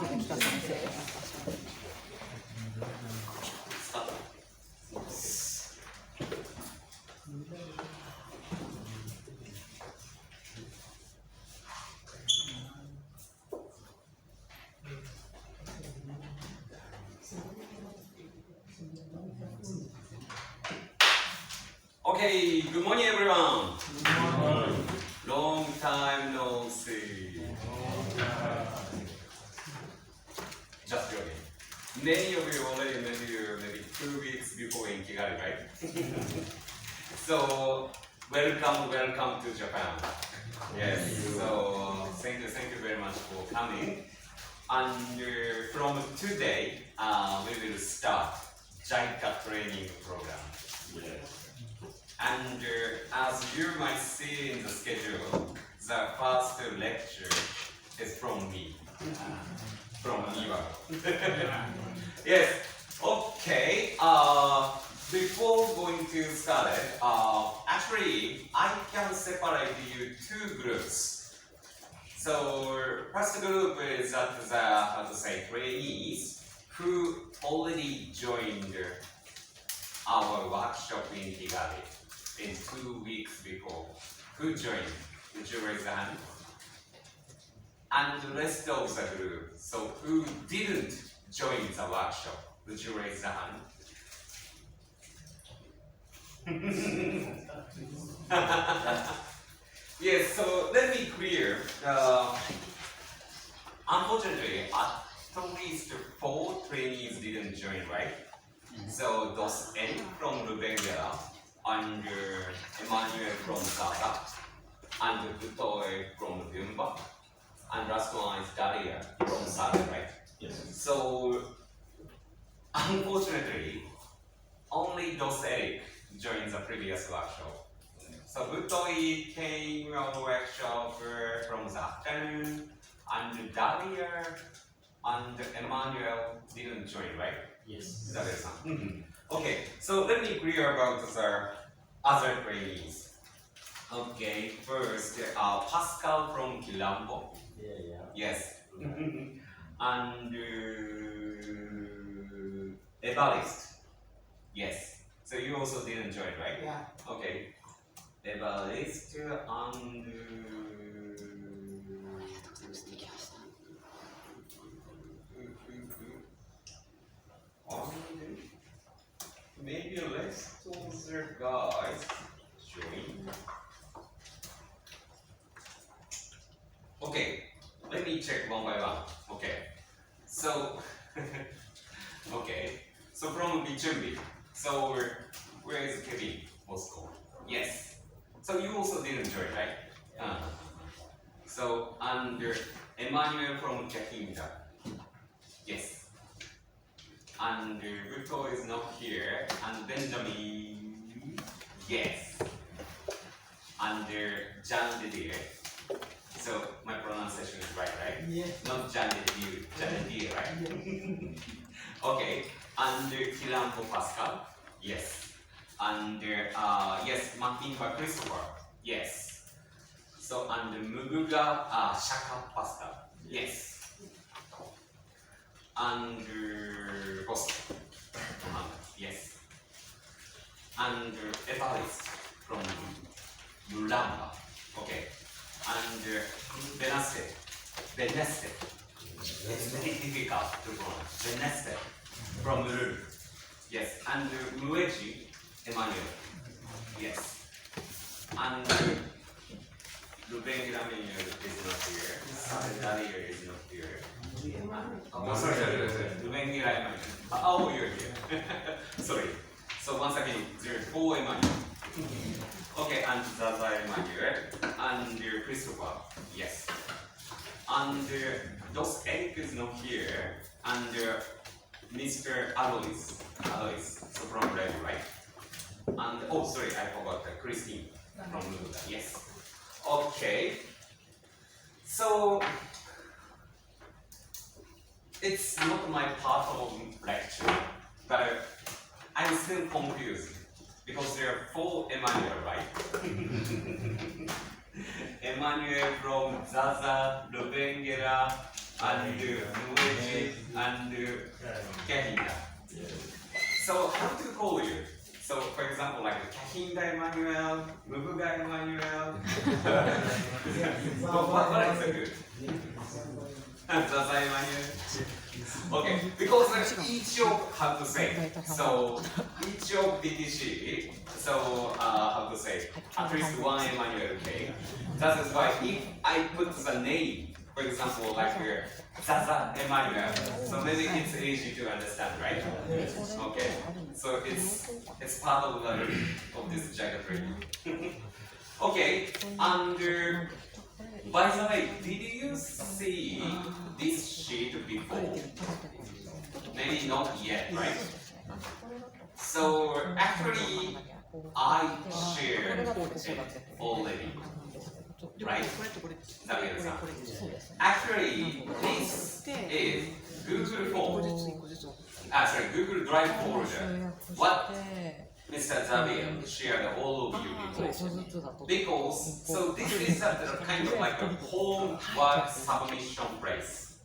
Okay, good morning everyone. Good morning. Long time no see. Just joking. Many of you already met you maybe 2 weeks before in Kigali, right? So welcome to Japan. Yes. So thank you very much for coming. And from today, we will start JICA training program. Yes. And as you might see in the schedule, the first lecture is from me, from Miwa. Yes, okay. Before going to start it, actually, I can separate you 2 groups. So, first group is that the trainees who already joined our workshop in Kigali in 2 weeks before. Who joined? Would you raise the hand? And the rest of the group, so who didn't join the workshop? Would you raise the hand? Yes, so let me clear. Unfortunately, at least 4 trainees didn't join, right? So those N from Rubengera, and Emmanuel from Zaga, and Butoy from Yumba, and last one is Daria from Saga, right? Yes. So unfortunately, only Dos Eric joined the previous workshop. So Butoy came on the workshop from the afternoon, and Daria and Emmanuel didn't join, right? Yes. Okay, so let me clear about the other trainees. Okay, first, Pascal from Kilambo. Yeah. Yes. And Evarist. Yes. So you also didn't join, right? Yeah. Okay. Evarist and maybe rest of the guys join. Okay, let me check one by one. Okay, so okay, so from Bichumbi. So where is Kevin? Moscow. Yes. So you also didn't join, right? So and Emmanuel from Kakinda. Yes. And Buto is not here, and Benjamin, yes. And Jan Didier. So my pronunciation is right? Yes. Not Jan Didier, Jan Didier, right? Okay. And Kilampo Pascal, yes. And yes, Makinba Christopher, yes. So and Muguga Shaka Pascal, yes. And Boston, yes. And Evarist from Mulamba, okay. And Beneste, it's very difficult to pronounce. Beneste from Uru, yes. And Mueji, Emmanuel, yes. And Ruben Grammy is not here. Daria is not here. Oh, sorry. Ruben Grammy. Oh, you're here. Sorry. So once again, there are 4 Emmanuel. Okay, and Zaza Emmanuel, and Christopher, yes. And Dos Eric is not here, and Mr. Alois, so from Red, right? And oh, sorry, I forgot Christine from Luda, yes. Okay, so it's not my part of lecture, but I'm still confused because there are 4 Emmanuel, right? Emmanuel from Zaza, Rubengera, and Mueji, and Kahinda. So how to call you? So for example, like Kahinda Emmanuel, Mubuga Emmanuel. What is it good? Zaza Emmanuel. Okay, because each of have to say. So each of DTC, so have to say at least one Emmanuel. Okay, that is why if I put the name, for example, like Zaza Emmanuel, so maybe it's easy to understand, right? Okay, so it's part of this geometry. Okay, and by the way, did you see this sheet before? Maybe not yet, right? So actually, I shared it already, right? Actually, this is Google Form. Google Drive folder. What Mr. Xavier shared all of you before. Because, so this is a kind of like a homework submission place.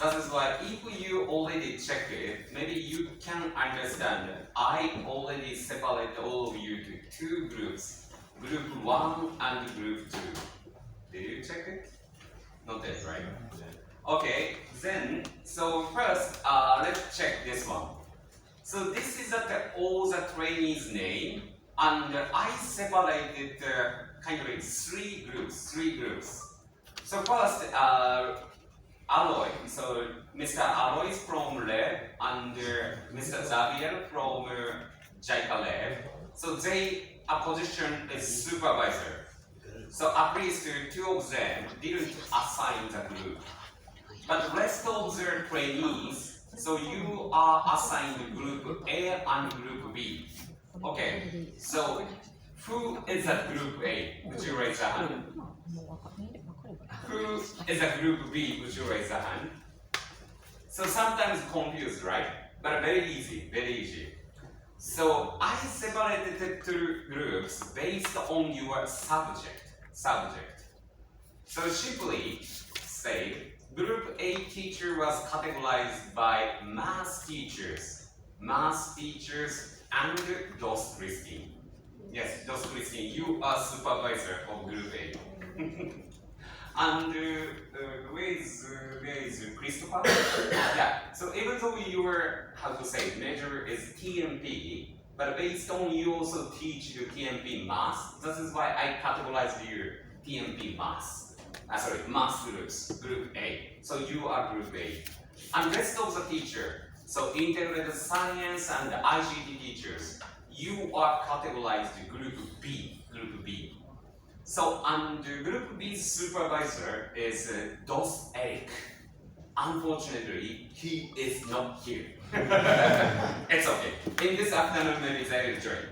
That is why if you already check it, maybe you can understand I already separate all of you to two groups, group 1 and group 2. Did you check it? Not yet, right? Okay, then, so first, let's check this one. So this is all the trainees' name, and I separated kind of like three groups. So first, Aloy. So Mr. Aloy is from Lab, and Mr. Xavier from JICA Lab. So they are positioned as supervisor. So at least two of them didn't assign the group. But the rest of the trainees, so you are assigned group A and group B. Okay, so who is a group A? Would you raise a hand? Who is a group B? Would you raise a hand? So sometimes confused, right? But very easy, very easy. So I separated the two groups based on your subject. So simply say, Group A teacher was categorized by math teachers and DOS Christine. Yes, DOS Christine, you are supervisor of Group A. And where is Christopher? Yeah, so even though your, how to say, major is TMP, but based on you also teach the TMP math, that is why I categorized your TMP math. Math groups, group A. So you are group A. And rest of the teacher, so integrated science and ICT teachers, you are categorized group B. So, and group B supervisor is DOS Eric. Unfortunately, he is not here. It's okay. In this afternoon, maybe they will join.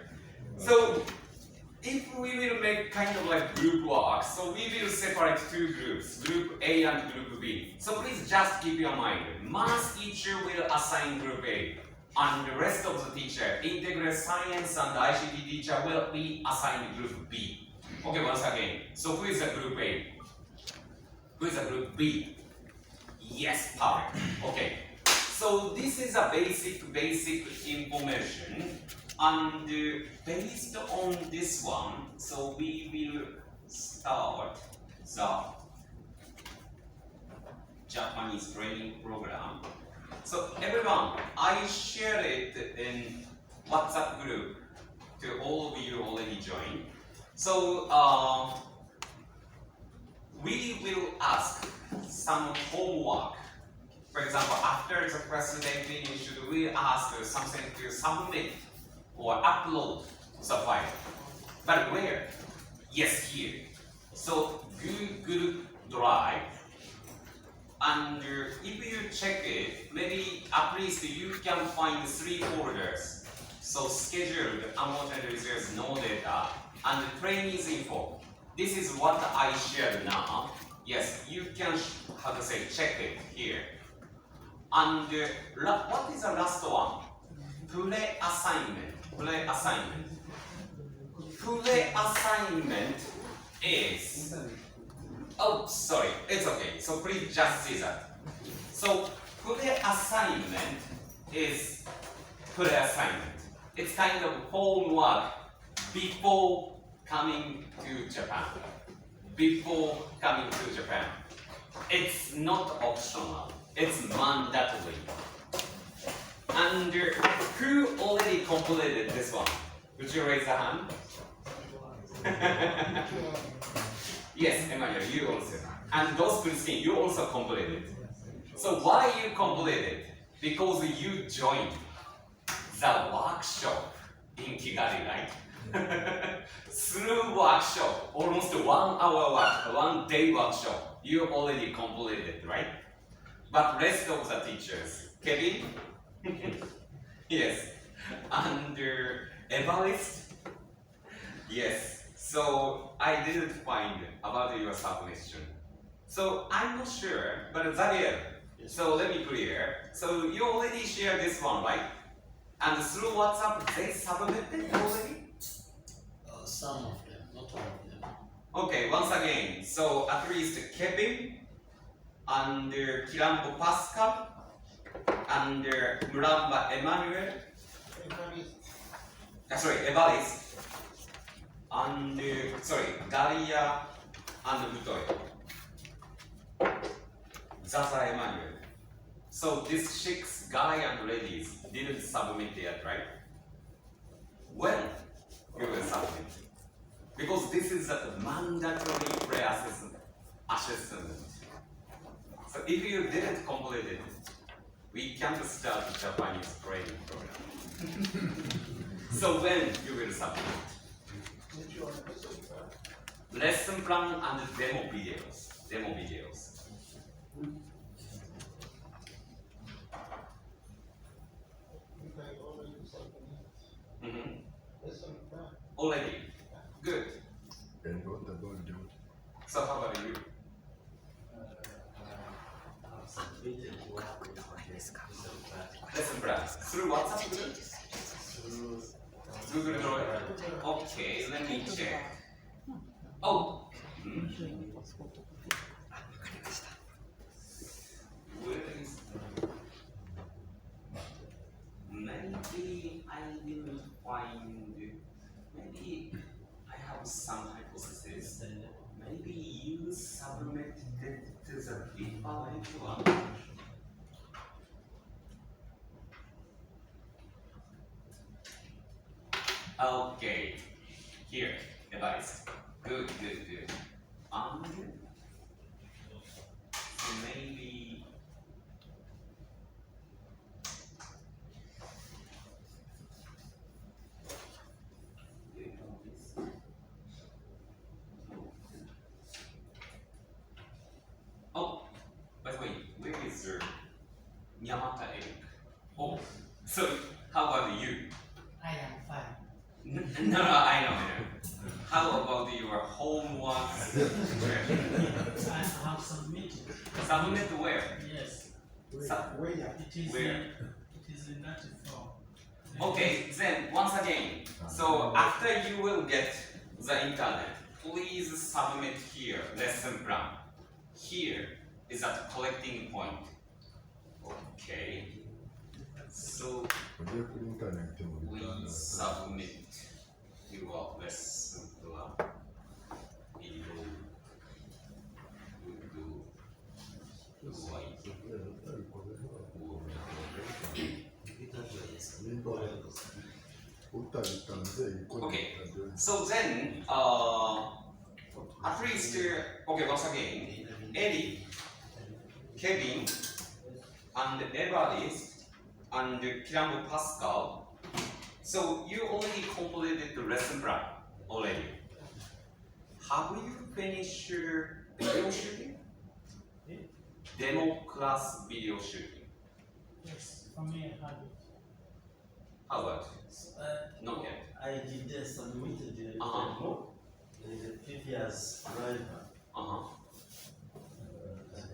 So, if we will make kind of like group work, so we will separate two groups, group A and group B. So please just keep your mind. Math teacher will assign group A, and the rest of the teacher, integrated science and ICT teacher will be assigned group B. Okay, once again. So who is the group A? Who is the group B? Yes, perfect. Okay. So this is a basic information. And based on this one, so we will start the Japanese training program. So everyone, I shared it in WhatsApp group to all of you already joined. So we will ask some homework. For example, after the first day finish, we ask something to submit or upload the file. But where? Yes, here. So Google Drive. And if you check it, maybe at least you can find 3 folders. So scheduled, unfortunately there's no data, and trainees info. This is what I shared now. Yes, you can, how to say, check it here. And what is the last one? Play assignment. Play assignment is, oh sorry, it's okay. So please just see that. So pre-assignment is pre-assignment. It's kind of homework before coming to Japan. Before coming to Japan. It's not optional. It's mandatory. And who already completed this one? Would you raise a hand? Yes, Emmanuel, you also. And those Christine, you also completed. So why you completed? Because you joined the workshop in Kigali, right? Through workshop, almost 1 hour work, 1 day workshop, you already completed, right? But rest of the teachers, Kevin? Yes. And Evarist? Yes. So I didn't find about your submission. So I'm not sure, but Xavier, so let me clear. So you already shared this one, right? And through WhatsApp, they submitted already? Some of them, not all of them. Okay, once again, so at least Kevin and Kirambo Pascal and Muramba Emmanuel, Evarist, and Daria and Butoy, Zaza Emmanuel. So these 6 guys and ladies didn't submit yet, right? When you will submit? Because this is a mandatory pre-assessment. So if you didn't complete it, we can't start the Japanese training program. So when you will submit? Lesson plan and demo videos. Already. Good. And what about you? So how about you? Lesson plan. Through WhatsApp? Google Drive? Okay, let me check. Oh! Where is... Maybe I didn't find... Maybe I have some hypothesis. Maybe you submitted to the different one. Okay, here, advice. Good. And maybe oh, by the way, where is Yamata Eric? Oh, so how about you? I am fine. No, I know. How about your homework? I have submitted. Submit where? Yes. Where? It is Where? it is in that form. Okay, then once again. So after you will get the internet, please submit here lesson plan. Here is at collecting point. Okay. So we submit your lesson plan. Okay, so then at least okay, once again, Eddie, Kevin, and Evarist, and Kirambo Pascal. So you already completed the lesson plan already. Have you finished video shooting? Demo class video shooting. Yes, for me I have it. How about? Not yet. I did submitted the previous driver. And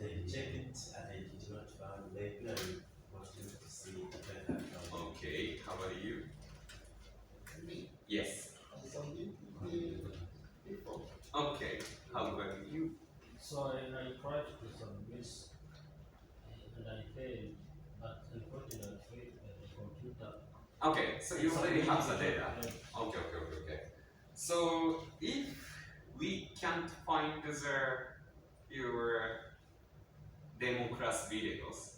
they checked it and they did not find. They clearly wanted to see the better account. Okay, how about you? Me? Yes. I submit the report. Okay, how about you? So I tried to submit prepared, but unfortunately, the computer. Okay, so you already have the data. Yeah. Okay. So if we can't find your demo class videos,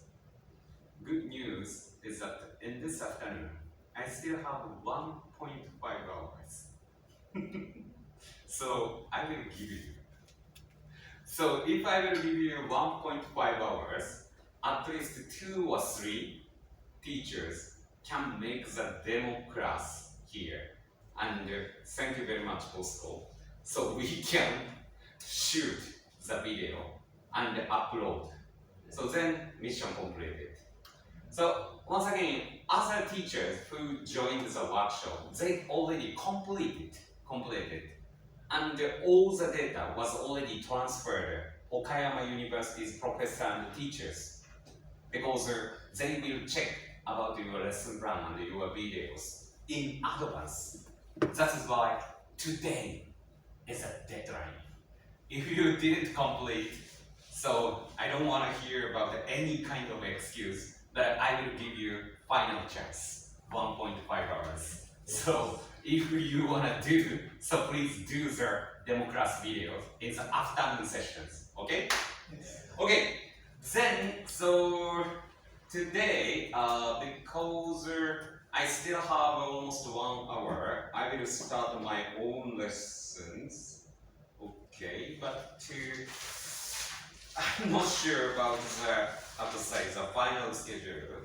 good news is that in this afternoon, I still have 1.5 hours. So I will give you. So if I will give you 1.5 hours, at least 2 or 3 teachers can make the demo class here. And thank you very much, Bosco. So we can shoot the video and upload. So then mission completed. So once again, other teachers who joined the workshop, they already completed. And all the data was already transferred to Okayama University's professors and teachers, because they will check about your lesson plan and your videos in advance. That is why today is a deadline. If you didn't complete, so I don't want to hear about any kind of excuse, but I will give you final chance, 1.5 hours. So if you want to do, so please do the demo class video in the afternoon sessions, okay? Yes. Okay, then, so today, because I still have almost 1 hour, I will start my own lessons. Okay, but I'm not sure about the, how to say, the final schedule.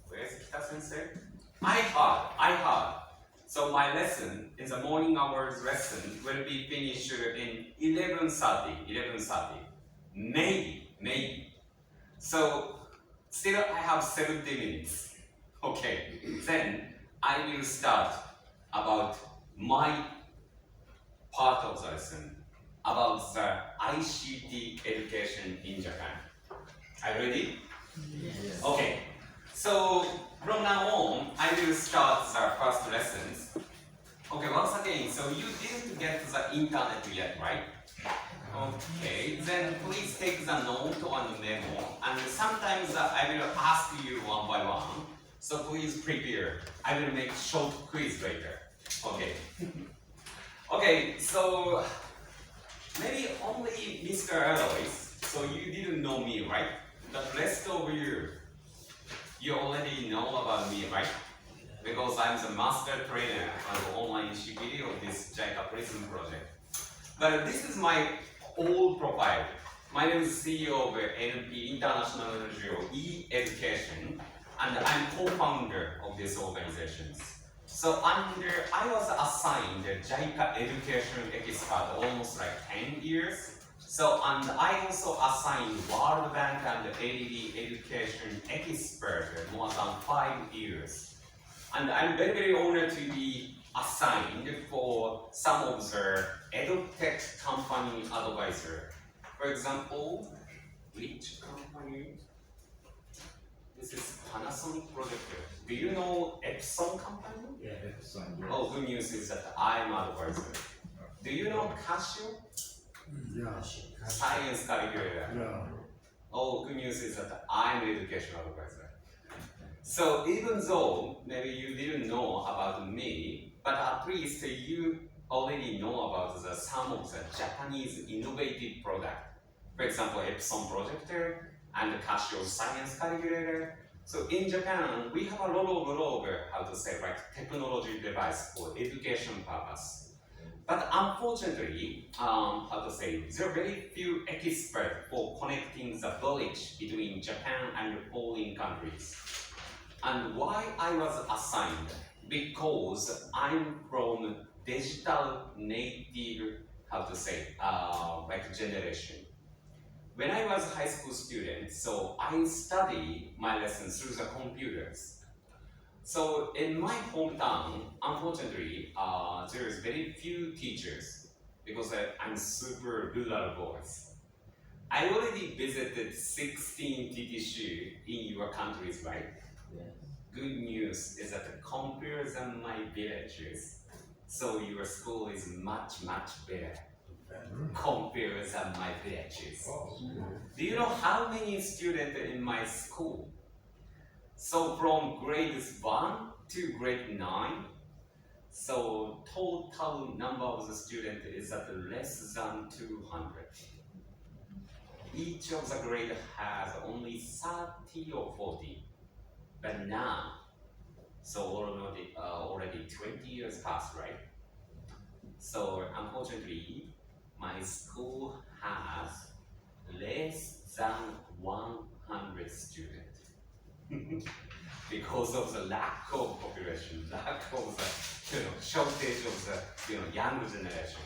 Where's Kita-sensei? I heard. So my lesson, in the morning hours lesson, will be finished in 11:30. Maybe. So still I have 70 minutes. Okay, then I will start about my part of the lesson, about the ICT education in Japan. Are you ready? Yes. Okay, so from now on, I will start the first lessons. Okay, once again, so you didn't get the internet yet, right? Okay, then please take the note on the memo, and sometimes I will ask you one by one, so please prepare. I will make short quiz later. Okay. Okay, so maybe only Mr. Eloise, so you didn't know me, right? The rest of you already know about me, right? Because I'm the master trainer on the online CPD of this JICA Prism project. But this is my old profile. My name is CEO of NP International NGO E-Education, and I'm co-founder of these organizations. So I was assigned a JICA education expert almost like 10 years. So, and I also assigned World Bank and ADB education expert more than 5 years. And I'm very honored to be assigned for some of the edutech company advisor. For example, which company? This is Panasonic Projector. Do you know Epson company? Yeah. Oh, good news is that I'm advisor. Do you know Casio? Yeah. Science calculator. Yeah. Oh, good news is that I'm educational advisor. So even though maybe you didn't know about me, but at least you already know about some of the Japanese innovative product. For example, Epson projector and Casio science calculator. So in Japan, we have a lot of how to say, like technology device for education purpose. But unfortunately, how to say, there are very few experts for connecting the bridge between Japan and foreign countries. And why I was assigned? Because I'm from digital native, how to say, like generation. When I was a high school student, so I studied my lessons through the computers. So in my hometown, unfortunately, there is very few teachers because I'm super rural boys. I already visited 16 TTC in your countries, right? Yes. Good news is that compared to my villages, so your school is much better. compared to my batches. Oh, Do you know how many students in my school? So from grade 1 to grade 9, so total number of the students is at less than 200. Each of the grade has only 30 or 40. But now, so already 20 years passed, right? So unfortunately, my school has less than 100 students because of the lack of population, lack of the shortage of the young generation.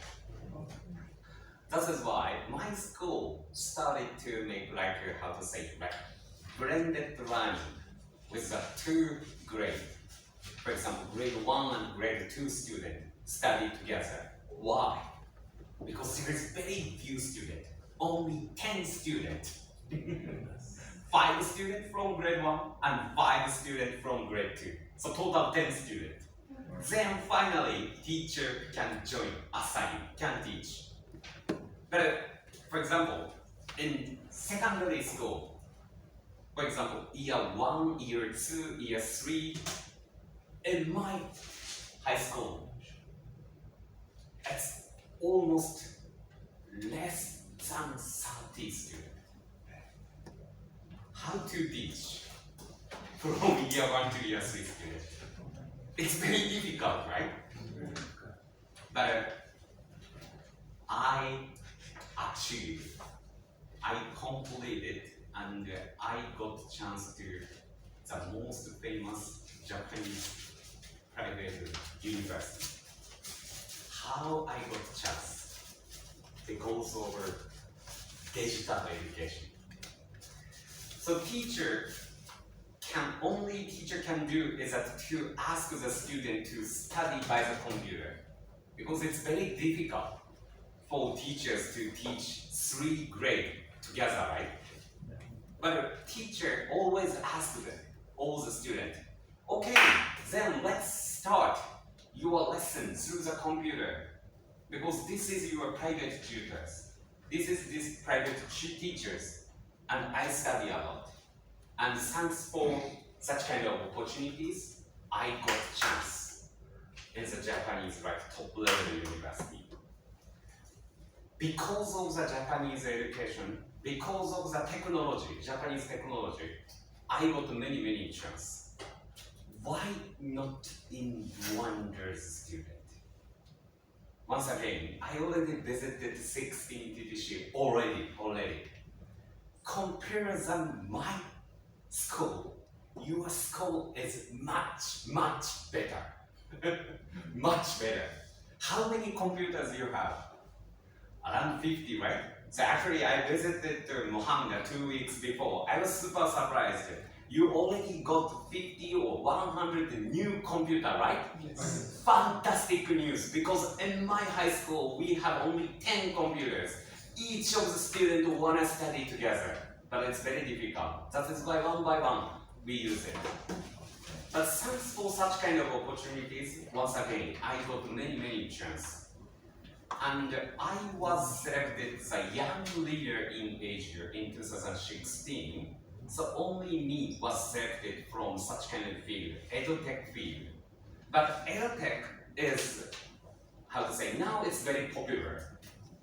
That is why my school started to make blended learning with the 2 grade. For example, grade 1 and grade 2 students study together. Why? Because there is very few students, only 10 students. 5 students from grade 1 and 5 students from grade 2. So total 10 students. Then finally, teacher can join, assign, can teach. But for example, in secondary school, for example, year 1, year 2, year 3, in my high school, it's almost less than 30 students. How to teach from year 1 to year 3 students? It's very difficult, right? But I achieved, I completed, and I got chance to the most famous Japanese private university. How I got chance? Because of digital education. So teacher can do is that to ask the student to study by the computer, because it's very difficult for teachers to teach 3 grades together, right? But a teacher always asks all the students, okay, then let's start your lesson through the computer, because this is your private tutors. This is this private teachers, and I study a lot. And thanks for such kind of opportunities, I got chance in the Japanese top level university. Because of the Japanese education, because of the technology, Japanese technology, I got many chances. Why not in Wonders student? Once again, I already visited 16 TDC already. Compare than my school, your school is much better. Much better. How many computers you have? Around 50, right? So actually I visited Mohammed 2 weeks before. I was super surprised. You already got 50 or 100 new computer, right? Yes. Fantastic news, because in my high school we have only 10 computers. Each of the students want to study together, but it's very difficult. That is why one by one we use it. But thanks for such kind of opportunities, once again, I got many chances. And I was selected the young leader in Asia in 2016. So only me was selected from such kind of field, edutech field. But edutech is, now it's very popular.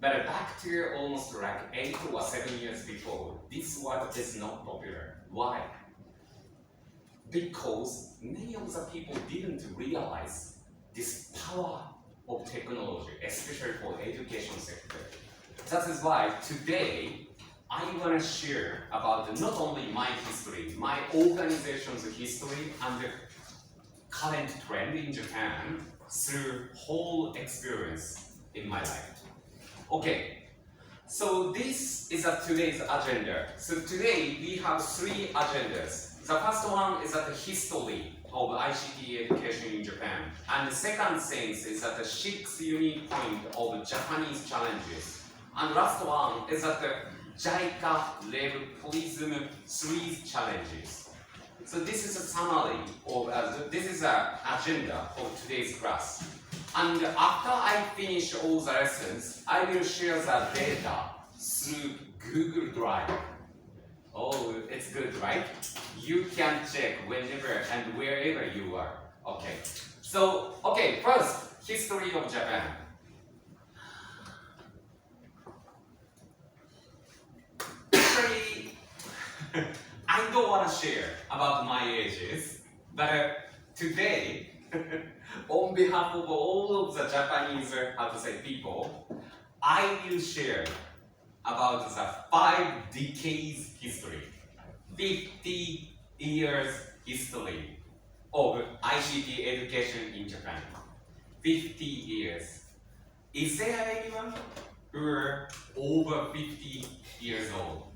But back to almost 8 or 7 years before, this word is not popular. Why? Because many of the people didn't realize this power of technology, especially for education sector. That is why today I want to share about not only my history, my organization's history and the current trend in Japan through whole experience in my life. Okay, so this is today's agenda. So today we have 3 agendas. The first one is the history of ICT education in Japan. And the second thing is that the 6 unique points of Japanese challenges. And last one is that the JICA level PRISM 3 challenges. So this is a summary of, this is an agenda for today's class. And after I finish all the lessons, I will share the data through Google Drive. Oh, it's good, right? You can check whenever and wherever you are. Okay. So, okay, first, history of Japan. Actually, I don't want to share about my ages, but today, on behalf of all of the Japanese, how to say, people, I will share about the 5 decades history, 50 years history of ICT education in Japan. 50 years. Is there anyone who are over 50 years old?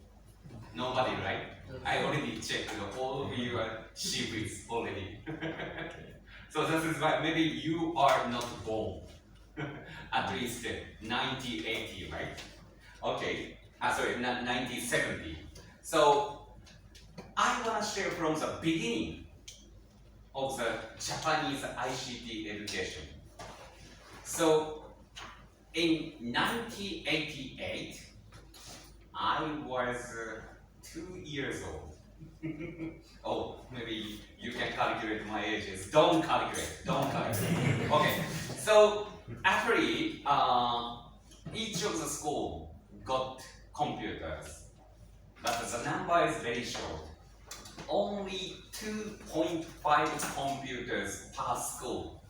Nobody, right? I already checked all of you are shivers already. So this is why maybe you are not born. At least 1980, right? Okay, sorry, 1970. So I want to share from the beginning of the Japanese ICT education. So in 1988, I was 2 years old. Oh, maybe you can calculate my ages. Don't calculate. Okay, so actually, each of the school got computers, but the number is very short. Only 2.5 computers per school.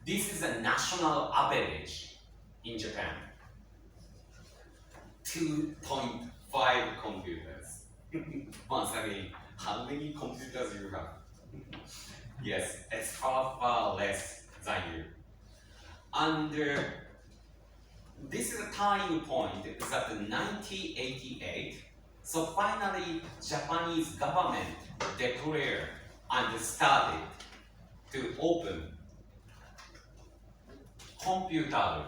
This is a national average in Japan. 2.5 computers. Once again, how many computers you have? Yes, it's far less than you. And this is a turning point is at 1988. So finally, Japanese government declared and started to open computer.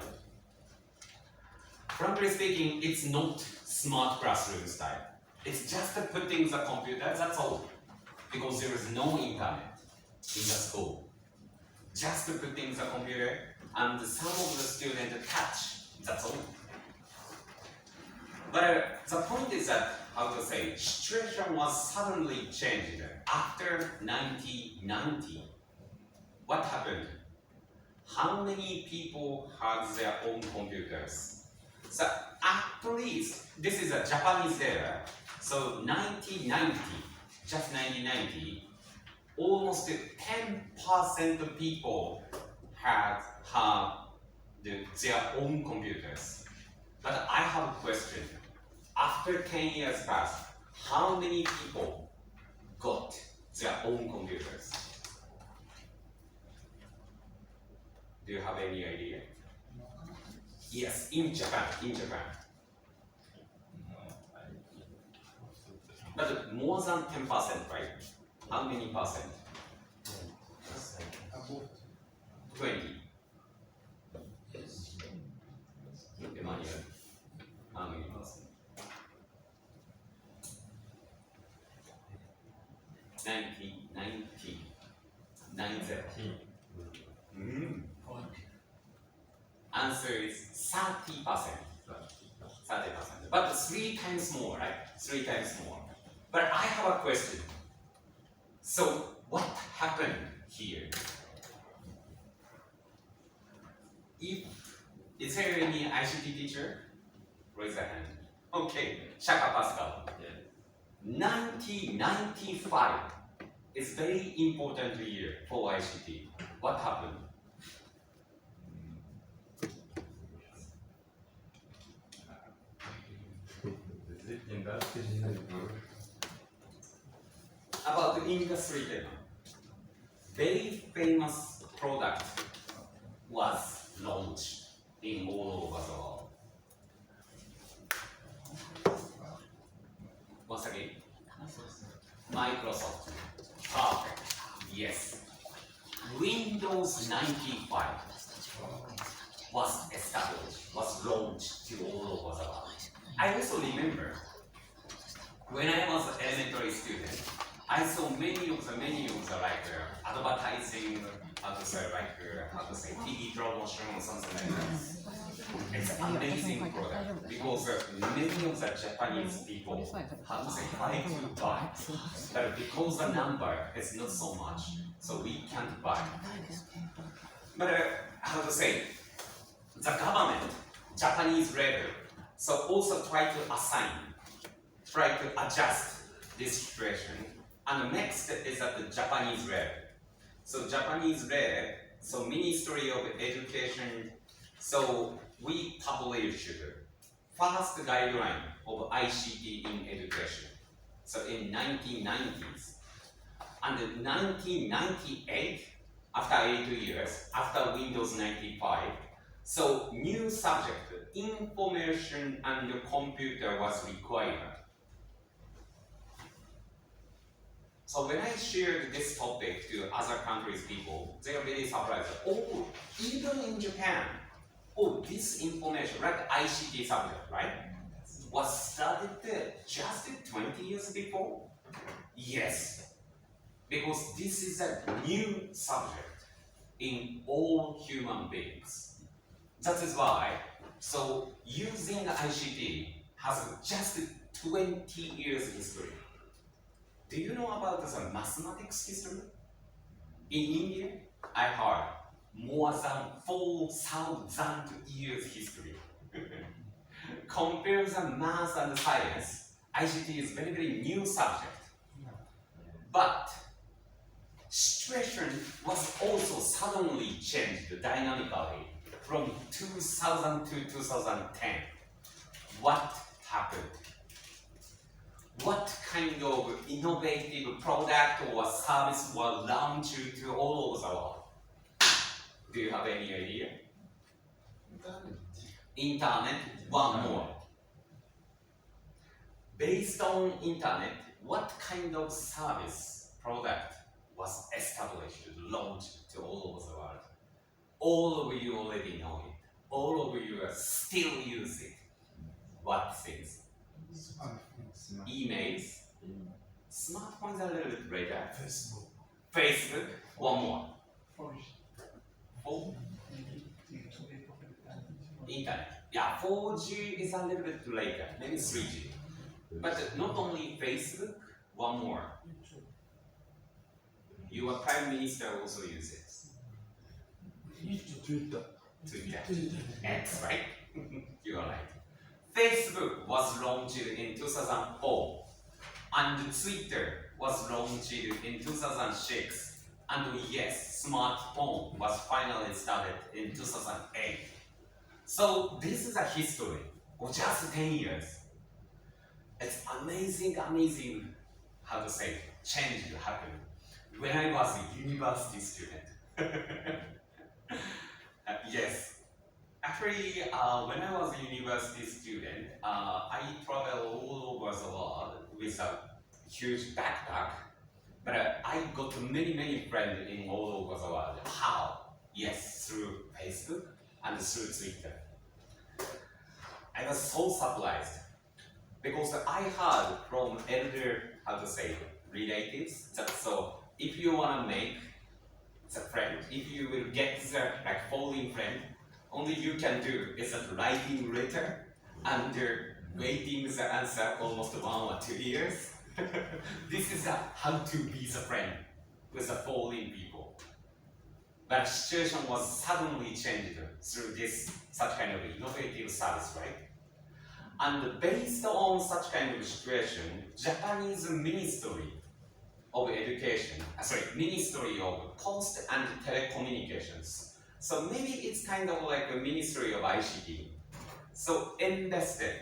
Frankly speaking, it's not smart classroom style. It's just putting the computer, that's all. Because there is no internet in the school. Just putting the computer and some of the students touch, that's all. But the point is that, how to say, situation was suddenly changed after 1990. What happened? How many people had their own computers? So at least, this is a Japanese data. So 1990, just 1990, almost 10% of people had their own computers. But I have a question. After 10 years passed, how many people got their own computers? Do you have any idea? Yes, in Japan. But more than 10%, right? How many percent? 20. Emmanuel, how many percent? 90. Answer is 30%. 30%. But 3 times more, right? 3 times more. But I have a question. So what happened here? Is there any ICT teacher? Raise a hand. Okay, Shaka Pascal. 1995 is very important year for ICT. What happened? About the industry tema. Very famous product was launched in all over the world. Once again, Microsoft. Perfect. Yes. Windows 95 was established, was launched to all over the world. I also remember when I was an elementary student, I saw many of the like advertising, how to say TV promotion or something like that. It's amazing product because many of the Japanese people, how to say, try to buy, but because the number is not so much, so we can't buy. But how to say, the government, Japanese level, so also try to adjust this situation. And next is at the Japanese level. So Japanese level, so Ministry of Education, so we published first guideline of ICT in education. So in 1990s. And in 1998, after 8 years, after Windows 95, so new subject, information and computer was required. So when I shared this topic to other countries' people, they are very surprised. Oh, even in Japan, oh, this information, like ICT subject, right, was studied just 20 years before? Yes, because this is a new subject in all human beings. That is why, so using ICT has just 20 years history. Do you know about the mathematics history? In India, I heard more than 4,000 years history. Compare the math and science, ICT is very, very new subject. But situation was also suddenly changed dynamically from 2000 to 2010. What happened? What kind of innovative product or service was launched to all over the world? Do you have any idea? Internet, one more. Based on internet, what kind of service product was established, launched to all over the world? All of you already know it. All of you are still use it. What things? Emails, smartphones are a little bit later. Facebook, one more. Oh, internet. Yeah, 4G is a little bit later, maybe 3G. But not only Facebook, one more. Your Prime Minister also uses Twitter. Twitter. X, right? You are right. Facebook was launched in 2004, and Twitter was launched in 2006, and yes, smartphone was finally started in 2008. So this is a history of just 10 years. It's amazing, how to say, change happened when I was a university student. Yes. Actually, when I was a university student, I traveled all over the world with a huge backpack. But I got many friends in all over the world. How? Yes, through Facebook and through Twitter. I was so surprised because I heard from elder, how to say, relatives that so if you want to make the friend, if you will get the like falling friend, only you can do is that writing letter and waiting the answer almost 1 or 2 years. This is how to be the friend with the falling people. But situation was suddenly changed through this such kind of innovative service, right? And based on such kind of situation, Japanese Ministry of Education, Ministry of Post and Telecommunications. So maybe it's kind of like a Ministry of ICT. So invested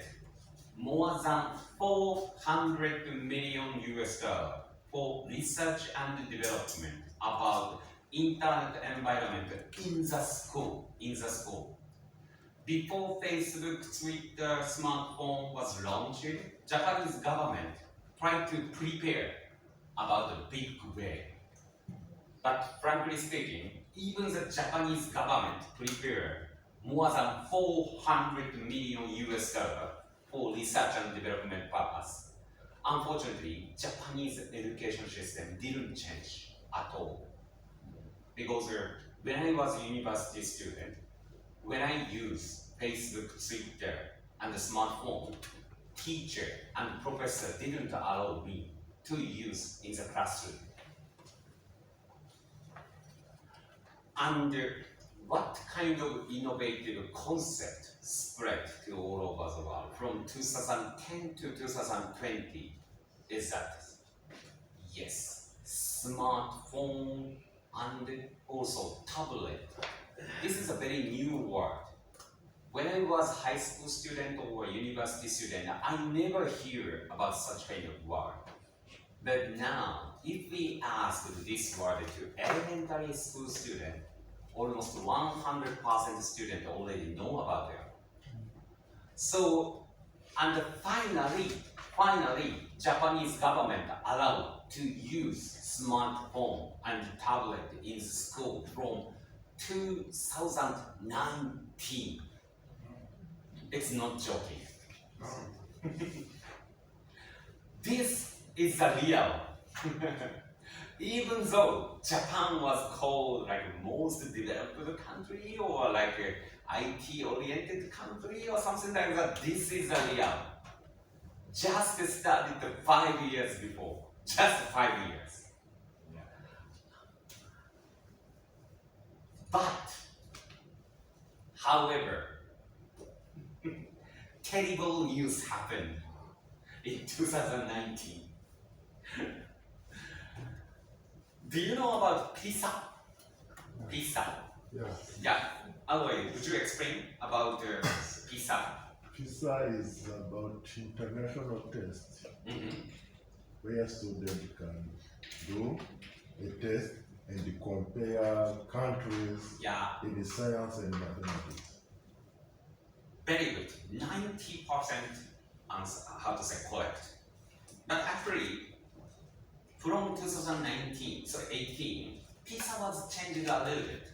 more than 400 million US dollars for research and development about internet environment in the school. Before Facebook, Twitter, smartphone was launched, Japanese government tried to prepare about the big way. But frankly speaking, even the Japanese government prepared more than 400 million US dollars for research and development purpose. unfortunately, Japanese education system didn't change at all. Because when I was a university student, when I use Facebook, Twitter, and the smartphone, teacher and professor didn't allow me to use in the classroom. And what kind of innovative concept spread to all over the world from 2010 to 2020 is that, yes, smartphone and also tablet. This is a very new word. When I was high school student or university student, I never hear about such kind of word. But now, if we ask this word to elementary school student, almost 100% student already know about it. So, and finally, Japanese government allowed to use smartphone and tablet in school from 2019. It's not joking. This is the real. Even though Japan was called like most developed country or like IT oriented country or something like that, this is the real. Just started 5 years before. Just 5 years. But, however, terrible news happened in 2019. Do you know about PISA? PISA. Yeah. Yeah. Otherwise, would you explain about PISA? PISA is about international test where students can do a test and compare countries Yeah. in the science and mathematics. Very good. 90% answer, how to say, correct. But actually, from 2019, so 18, PISA was changed a little bit.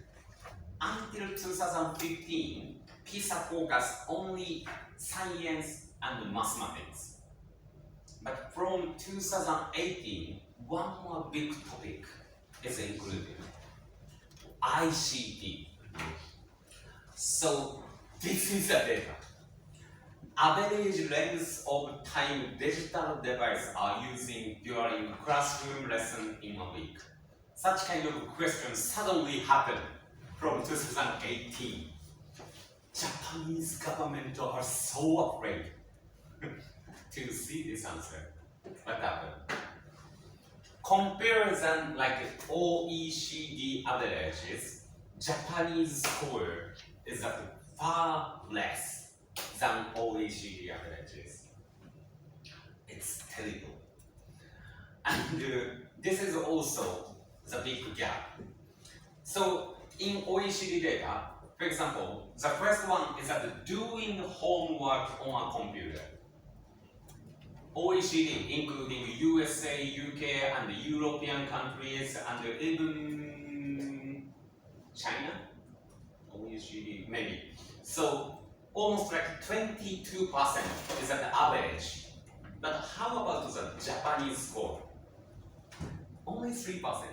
Until 2015, PISA focused only science and mathematics. But from 2018, one more big topic is included. ICT. So this is the data. Average length of time digital devices are using during classroom lesson in a week. Such kind of questions suddenly happened from 2018. Japanese government are so afraid to see this answer. What happened? Comparison like OECD averages, Japanese score is at far less than OECD averages. It's terrible. And this is also the big gap. So in OECD data, for example, the first one is that doing homework on a computer. OECD, including USA, UK, and European countries, and even China, OECD, maybe. So almost like 22% is an average. But how about the Japanese score? Only 3%.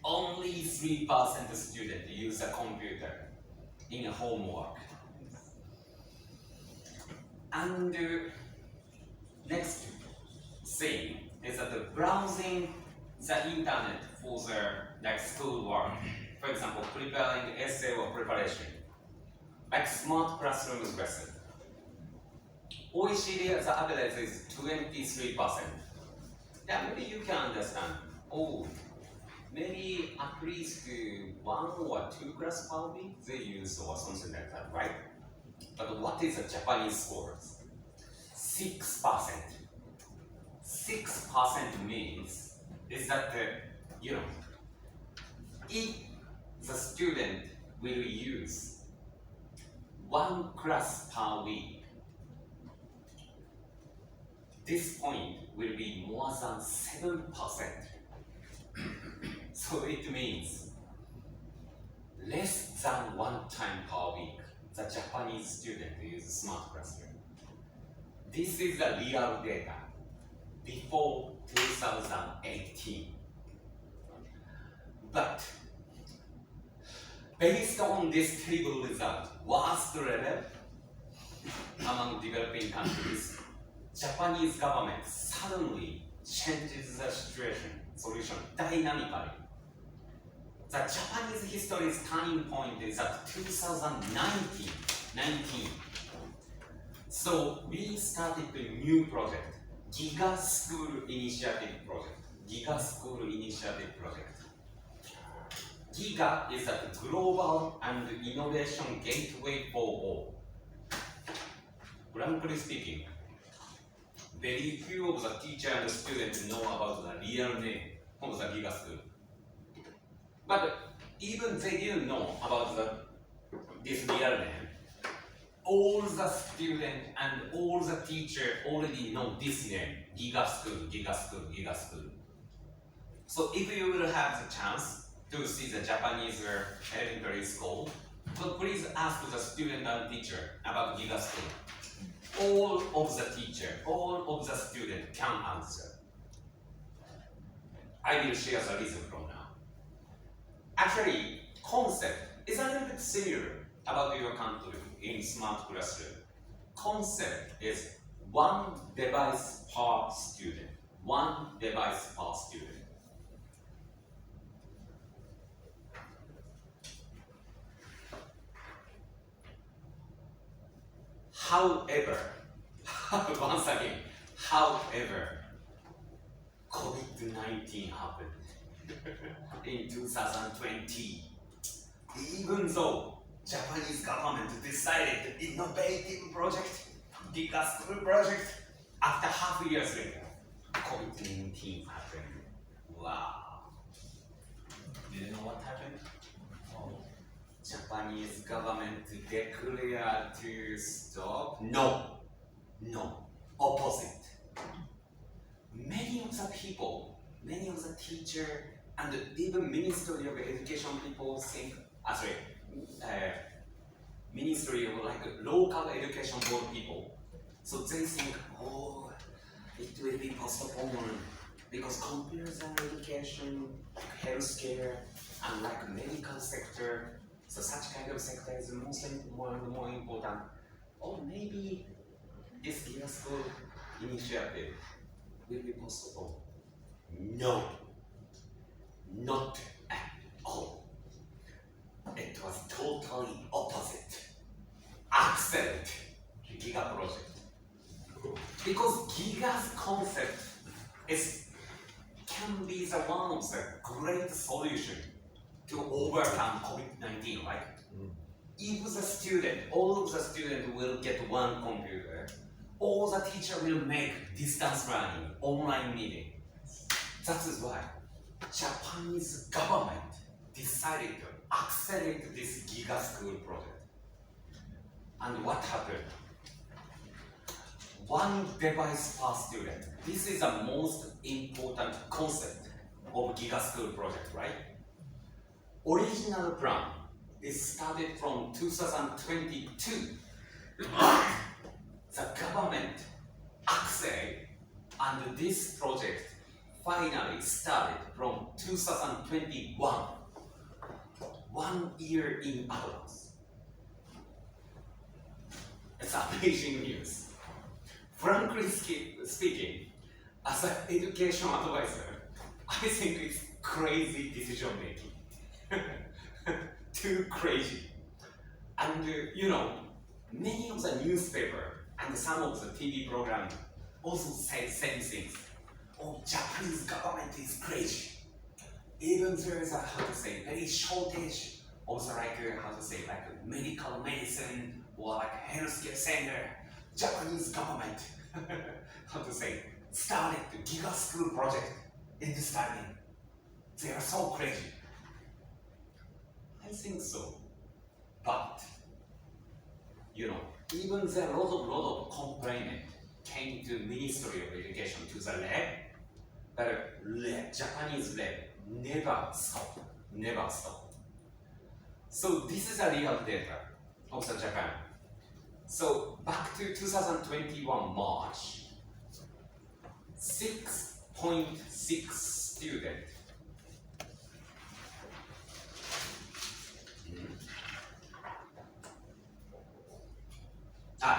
Only 3% students use a computer in a homework. And next thing is that the browsing the internet for the school work. For example, preparing essay or preparation, like smart classroom lesson. OECD the average is 23%. Yeah, maybe you can understand. Oh, maybe at least 1 or 2 class per week they use or something like that, right? But what is the Japanese scores? 6%. 6% means is that if the student will use 1 class per week, this point will be more than 7%. So it means less than 1 time per week the Japanese student uses smart classroom. This is the real data before 2018. But based on this terrible result, worst level among developing countries, Japanese government suddenly changes the solution dynamically. The Japanese history's turning point is at 2019. So we started a new project, Giga School Initiative Project. Giga is a global and innovation gateway for all. Frankly speaking, very few of the teacher and students know about the real name of the Giga School. But even they didn't know about this real name, all the students and all the teachers already know this name, Giga School. So if you will have the chance to see the Japanese elementary school, so please ask the student and teacher about Giga School. All of the teacher, all of the student can answer. I will share the reason from now. Actually, concept is a little bit similar about your country in smart classroom. Concept is one device per student. However, once again, COVID-19 happened in 2020. Even though Japanese government decided innovative project, Giga School project, after half years later, COVID-19 happened. Wow. Do you know what happened? Japanese government declared to stop? No, opposite. Many of the people, many of the teacher, and even Ministry of Education people think, Ministry of local education board people. So they think, it will be postponed because computer education, healthcare, and medical sector, so such kind of sector is more important. Or maybe this Giga School initiative will be postponed. No, not at all. It was totally opposite. Accelerate Giga project. Because Giga's concept can be the one of the great solution to overcome COVID-19, right? If the student, all of the students will get one computer, all the teacher will make distance learning, online meeting. That is why Japanese government decided to accelerate this Giga School project. And what happened? One device per student. This is the most important concept of Giga School project, right? Original plan is started from 2022. The government accelerated, and this project finally started from 2021. 1 year in advance. It's amazing news. Frankly speaking, as an education advisor, I think it's crazy decision making. Too crazy. And many of the newspaper and some of the TV program also say same things. Japanese government is crazy. Even there is a very shortage of the medical medicine or healthcare center. Japanese government started the Giga School project in this timing. They are so crazy. I think so. But even there are a lot of complaint came to Ministry of Education, to the lab, but Japanese lab never stopped. So this is a real data of the Japan. So back to 2021 March, 6.6 student.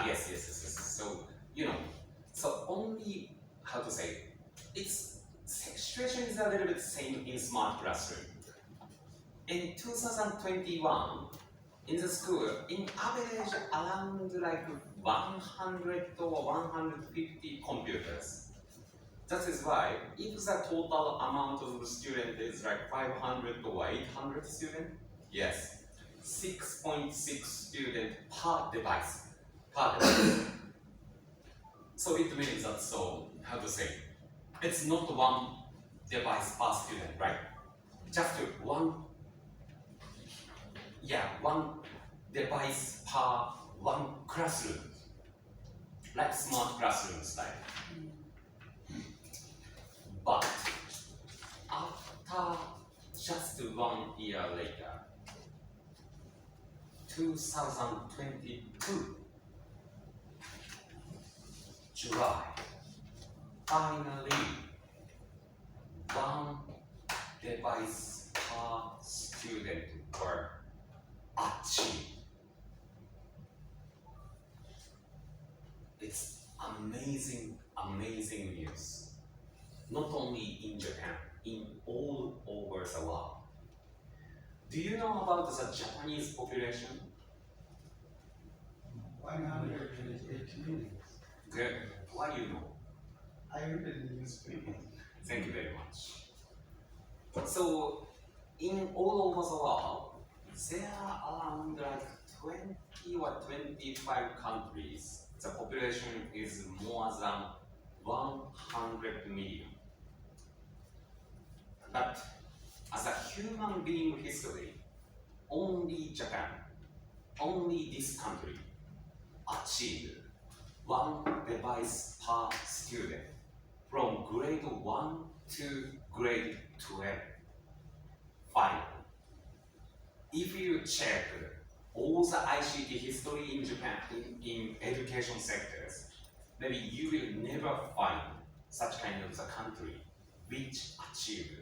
Yes. So, so only, how to say, it's, situation is a little bit same in smart classroom. In 2021, in the school, in average around like 100 or 150 computers. That is why, if the total amount of the student is like 500 or 800 student, yes, 6.6 student per device. So it means that, so, how to say, it's not one device per student, right? Just one device per one classroom, like smart classroom style. But after just 1 year later, 2022, July, finally, one device per student were achieved. It's amazing news. Not only in Japan, in all over the world. Do you know about the Japanese population? 128 million. Good. Why do you know? I read in the newspaper. Thank you very much. So, in all over the world, there are around like 20 or 25 countries. The population is more than 100 million. But as a human being history, only Japan, only this country achieved one device per student from grade 1 to grade 12. Finally, if you check all the ICT history in Japan in education sectors, maybe you will never find such kind of the country which achieved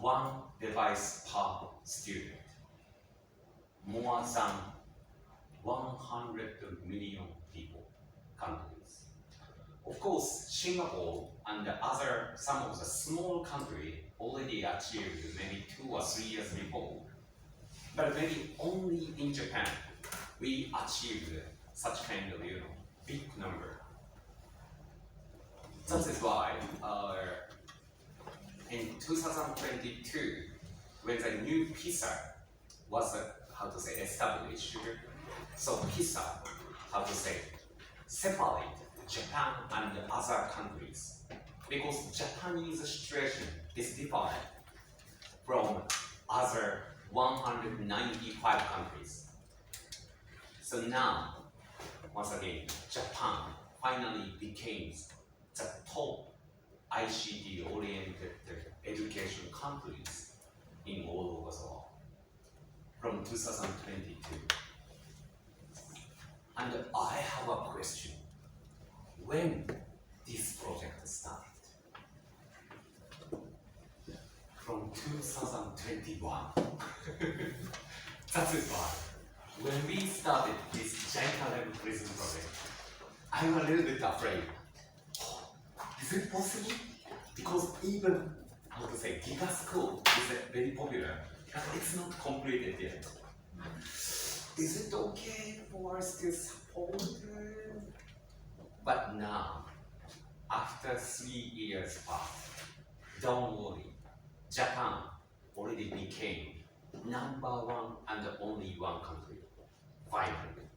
one device per student. More than 100 million people, countries. Of course, Singapore and some of the small countries already achieved maybe 2 or 3 years before. But maybe only in Japan we achieved such kind of big number. That is why in 2022, when the new PISA was established, so PISA, separate Japan and other countries, because Japanese situation is different from other 195 countries. So now, once again, Japan finally became the top ICT-oriented education countries in all over the world from 2022. And I have a question. When this project started? From 2021. That is why, when we started this Jaika level prison project, I'm a little bit afraid. Is it possible? Because even, Giga School is very popular, but it's not completed yet. Is it okay for us to support it? But now, after 3 years past, don't worry, Japan already became #1 and only one country, finally.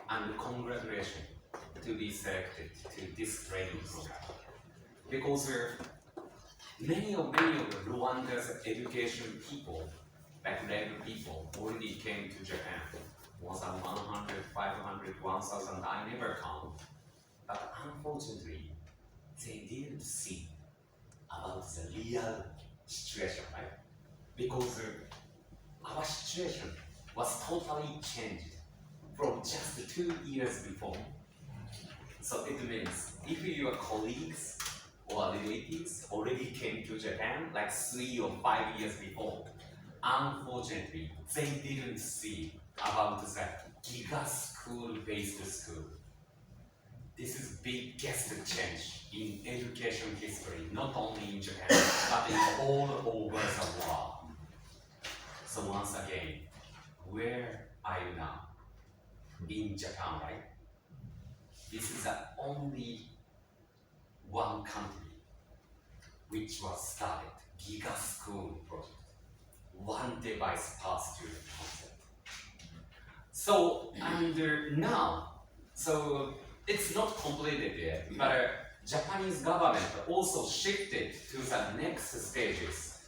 And congratulations to be selected to this training program. Because many of Rwanda's education people, like labor people, already came to Japan. More than 100, 500, 1,000, I never count. But unfortunately, they didn't see about the real situation, right? Because our situation was totally changed from just 2 years before. So it means if your colleagues or relatives already came to Japan like 3 or 5 years before, unfortunately, they didn't see about the giga school-based school. This is biggest change in education history, not only in Japan, but in all over the world. So once again, where are you now? In Japan, right? This is the only one country which was started, Giga School project. One device per student concept. So, and now, so it's not completed yet, but Japanese government also shifted to the next stages.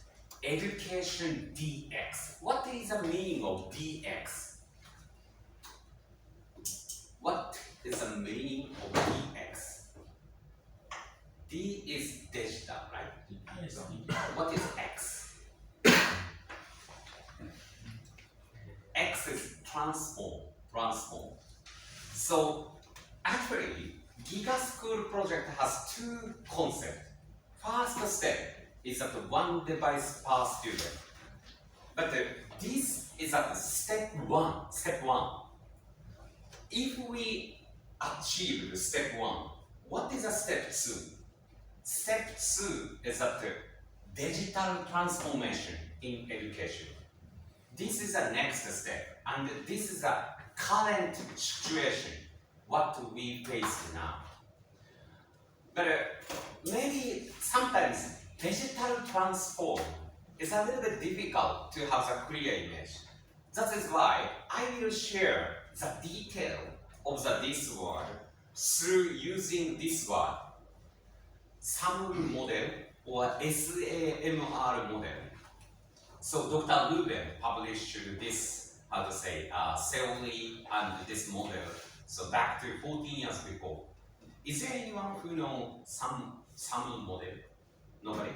Education DX. What is the meaning of DX? What is the meaning of DX? D is digital, right? Yes. What is X? X is transform. So actually, Giga School project has 2 concepts. First step is at one device per student. But this is at step one. If we achieve step 1, what is a step 2? Step 2 is at digital transformation in education. This is the next step, and this is the current situation, what we face now. But maybe sometimes digital transform is a little bit difficult to have a clear image. That is why I will share the detail of this word through using this word, sample model or SAMR model. So Dr. Ruben published this, theory and this model, so back to 14 years before. Is there anyone who knows some model? Nobody?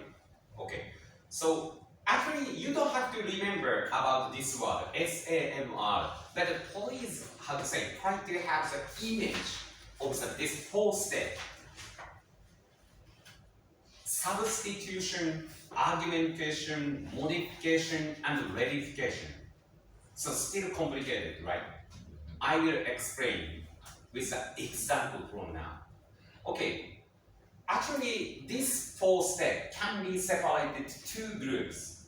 Okay. So actually, you don't have to remember about this word, SAMR, but please, try to have the image of this 4 step. Substitution, argumentation, modification, and verification. So still complicated, right? I will explain with an example from now. Okay, actually this 4 steps can be separated 2 groups.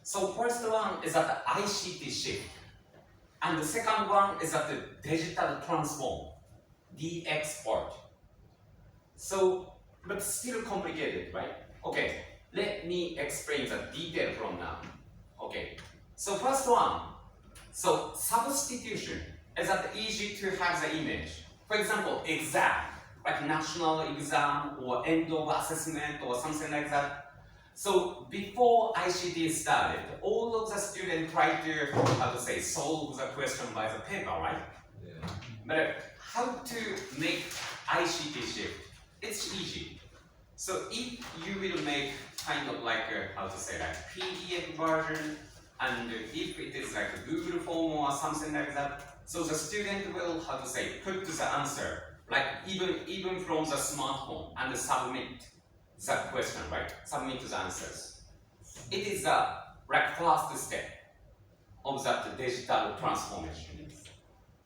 So first one is at the ICT shift, and the second one is at the digital transform, DX part. So, but still complicated, right? Okay, let me explain the detail from now. Okay, so first one, so substitution is that easy to have the image. For example, exam, like national exam or end of assessment or something like that. So before ICT started, all of the students tried to, solve the question by the paper, right? Yeah. But how to make ICT shift? It's easy. So if you will make kind of like PDF version, and if it is like a Google form or something like that, so the student will put the answer, like even from the smartphone, and submit the question, right? Submit the answers. It is the first step of that digital transformation.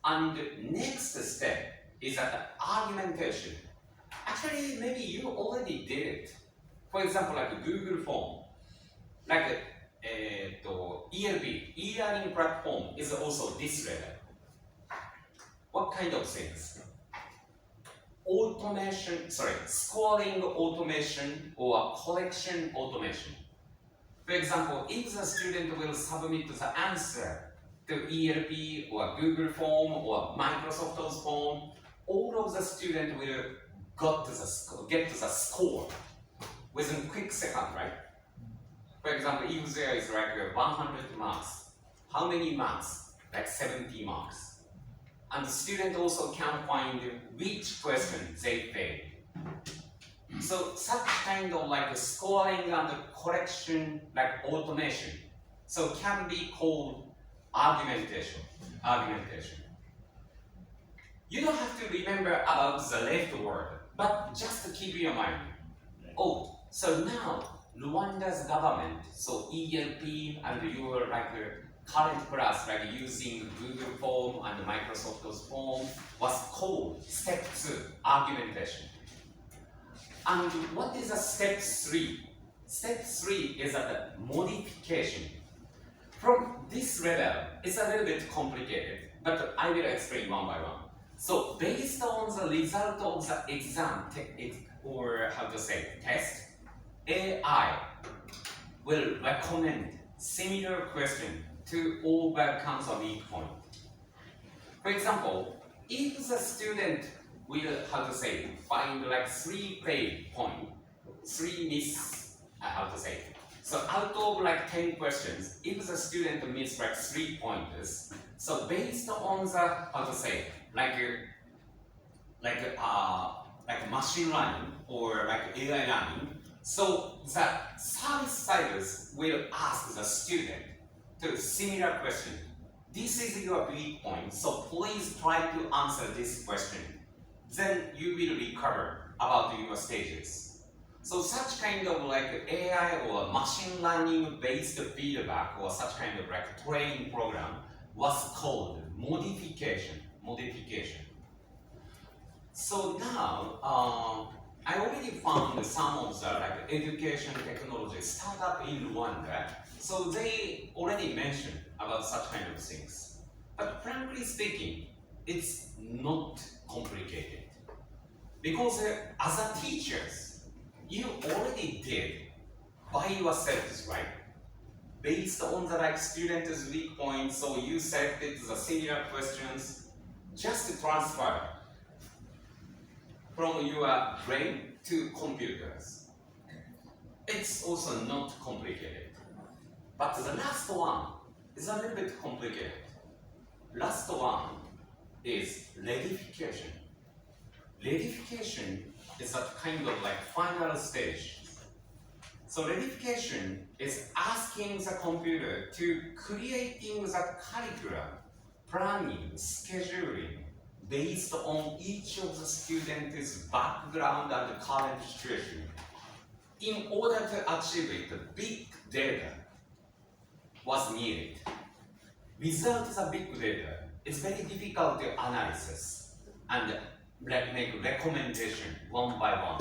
And next step is that argumentation. Actually, maybe you already did it. For example, like a Google form, like ELP, e-learning platform is also this level. What kind of things? Scoring automation or collection automation. For example, if the student will submit the answer to ELP or Google form or Microsoft form, all of the students will get to the score within a quick second, right? For example, if there is like 100 marks, how many marks? Like 70 marks. And the student also can find which question they failed. So such kind of like scoring and correction, like automation, so can be called argumentation. You don't have to remember about the left word, but just keep in your mind. Oh, so now Rwanda's government, so ELP and your current class, like using Google Form and Microsoft's Form, was called step 2, argumentation. And what is a step 3? Step 3 is a modification. From this level, it's a little bit complicated, but I will explain one by one. So based on the result of the exam, or how to say, test, AI will recommend similar question to overcome the weak point. For example, if the student will, how to say, find like 3 fail point, 3 miss, how to say. So out of like 10 questions, if the student miss like 3 pointers, so based on the, how to say, like machine learning or like AI learning, so the service siders will ask the student to similar question. This is your weak point, so please try to answer this question. Then you will recover about your stages. So such kind of like AI or machine learning based feedback or such kind of like training program was called modification. So now, I already found some of the like education technology startup in Rwanda. So they already mentioned about such kind of things. But frankly speaking, it's not complicated. Because as a teachers, you already did by yourselves, right? Based on the like student's weak points, so you selected the similar questions, just transfer from your brain to computers. It's also not complicated. But the last one is a little bit complicated. Last one is redification. Redification is a kind of like final stage. So redification is asking the computer to creating the curriculum, planning, scheduling, based on each of the students' background and current situation. In order to achieve it, big data was needed. Without the big data, it's very difficult to analyze and make recommendation one by one.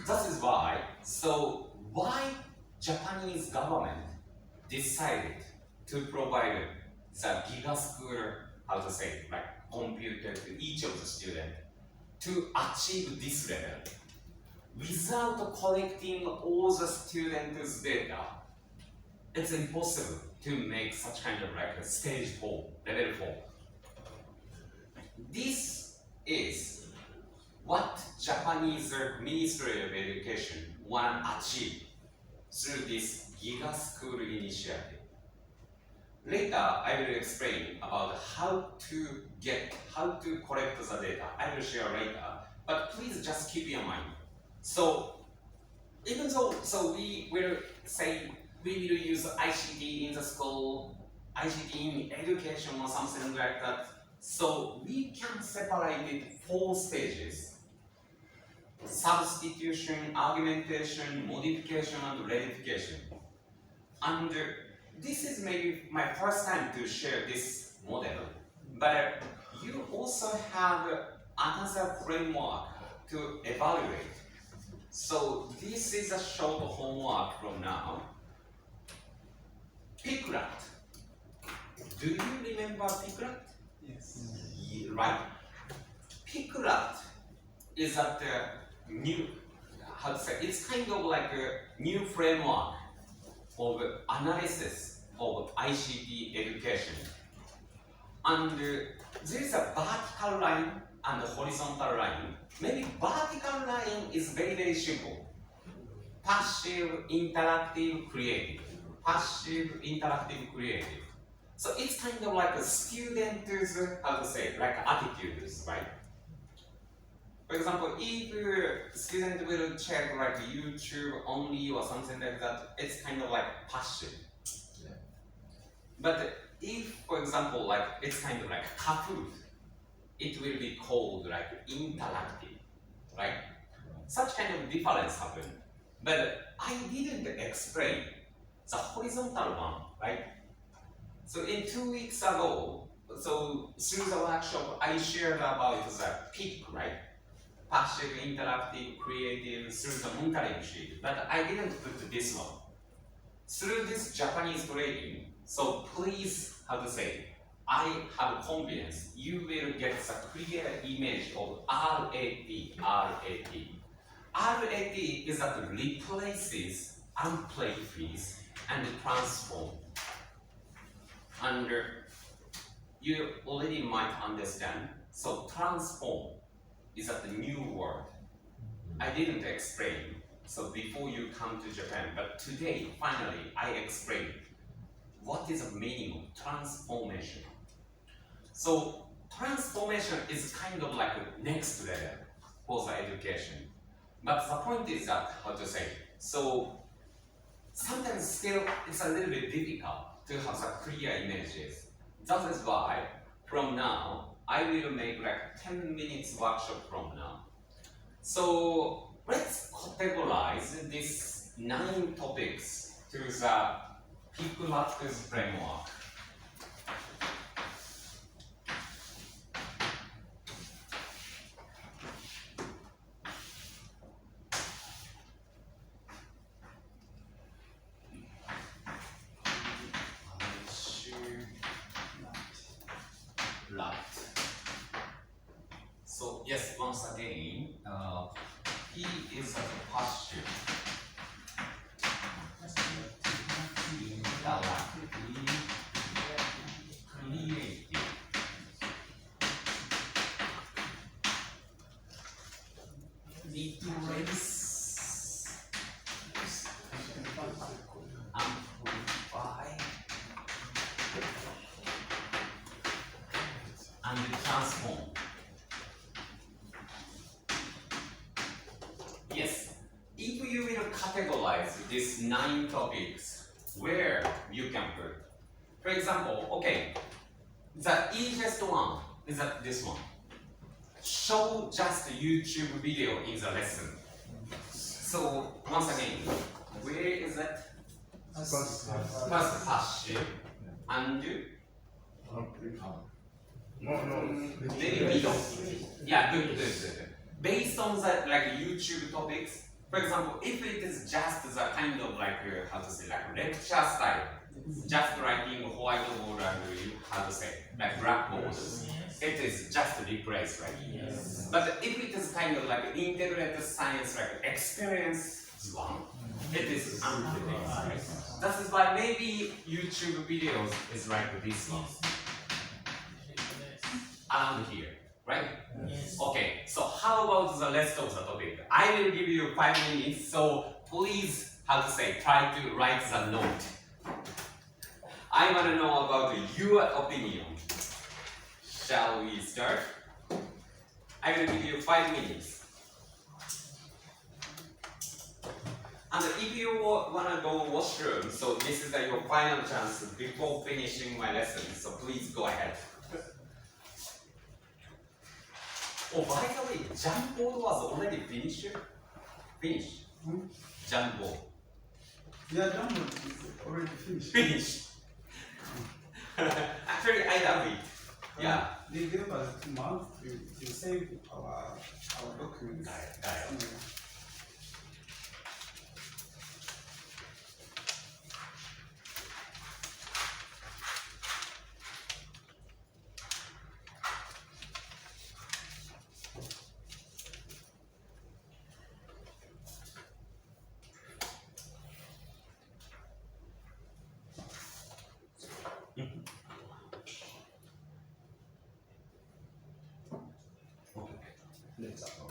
That is why, Japanese government decided to provide the giga school, how to say, like computer to each of the students to achieve this level. Without collecting all the students' data, it's impossible to make such kind of like a stage 4, level 4. This is what Japanese Ministry of Education want to achieve through this Giga School initiative. Later, I will explain about how to collect the data. I will share later, but please just keep in mind. So, even though, we will say we will use ICT in the school, ICT in education or something like that. So we can separate it 4 stages: substitution, argumentation, modification, and redification. And this is maybe my first time to share this model, but you also have another framework to evaluate. So this is a short homework from now. Picrat. Do you remember Picrat? Yes. Right. Picrat is at the new, how to say, it's kind of like a new framework of analysis of ICT education. And there is a vertical line and a horizontal line. Maybe vertical line is very, very simple. Passive, interactive, creative. Passive, interactive, creative. So it's kind of like a student's, how to say, like attitudes, right? For example, if a student will check like YouTube only or something like that, it's kind of like passive. Yeah. But if, for example, like it's kind of like Kahoot, it will be called like interactive, right? Such kind of difference happened. But I didn't explain the horizontal one, right? So in 2 weeks ago, so through the workshop, I shared about the PIC, right? Passive, interactive, creative, through the monitoring sheet. But I didn't put this one. Through this Japanese training, so please, how to say, I have confidence you will get the clear image of RAT. RAT is that replaces, amplifies, and transform. And you already might understand, so transform is that the new word. I didn't explain, so before you come to Japan, but today, finally, I explained what is the meaning of transformation. So transformation is kind of like a next level for the education. But the point is that, how to say, so sometimes still it's a little bit difficult to have the clear images. That is why from now, I will make like 10 minutes workshop from now. So let's categorize these 9 topics to the PIC framework. Right. So yes, once again, P is a posture. Creative. Replace. Amplify. And transform. Yes, if you will categorize these 9 topics, where you can put. For example, okay, the easiest one is that this one. Show just YouTube video in the lesson. So once again, where is that? First passive and maybe middle. Yeah, good. Based on that, like YouTube topics, for example, if it is just the kind of like how to say, like lecture style, just writing whiteboard and how to say, like blackboard, it is just replace, right? Yes. But if it is kind of like integrated science, like experience one, it is amplified, right? That is why maybe YouTube videos is like this one, around here, right? Yes. Okay, so how about the rest of the topic? I will give you 5 minutes, so please, how to say, try to write the note. I want to know about your opinion. Shall we start? I will give you 5 minutes. And if you want to go washroom, so this is your final chance before finishing my lesson, so please go ahead. Oh, by the way, Jamboard was already finished? Finished. Jamboard. Yeah, download is already finished. Finished. Actually, I love it. Yeah. They gave us 2 months to save our documents. Got it. Yeah. Let's go.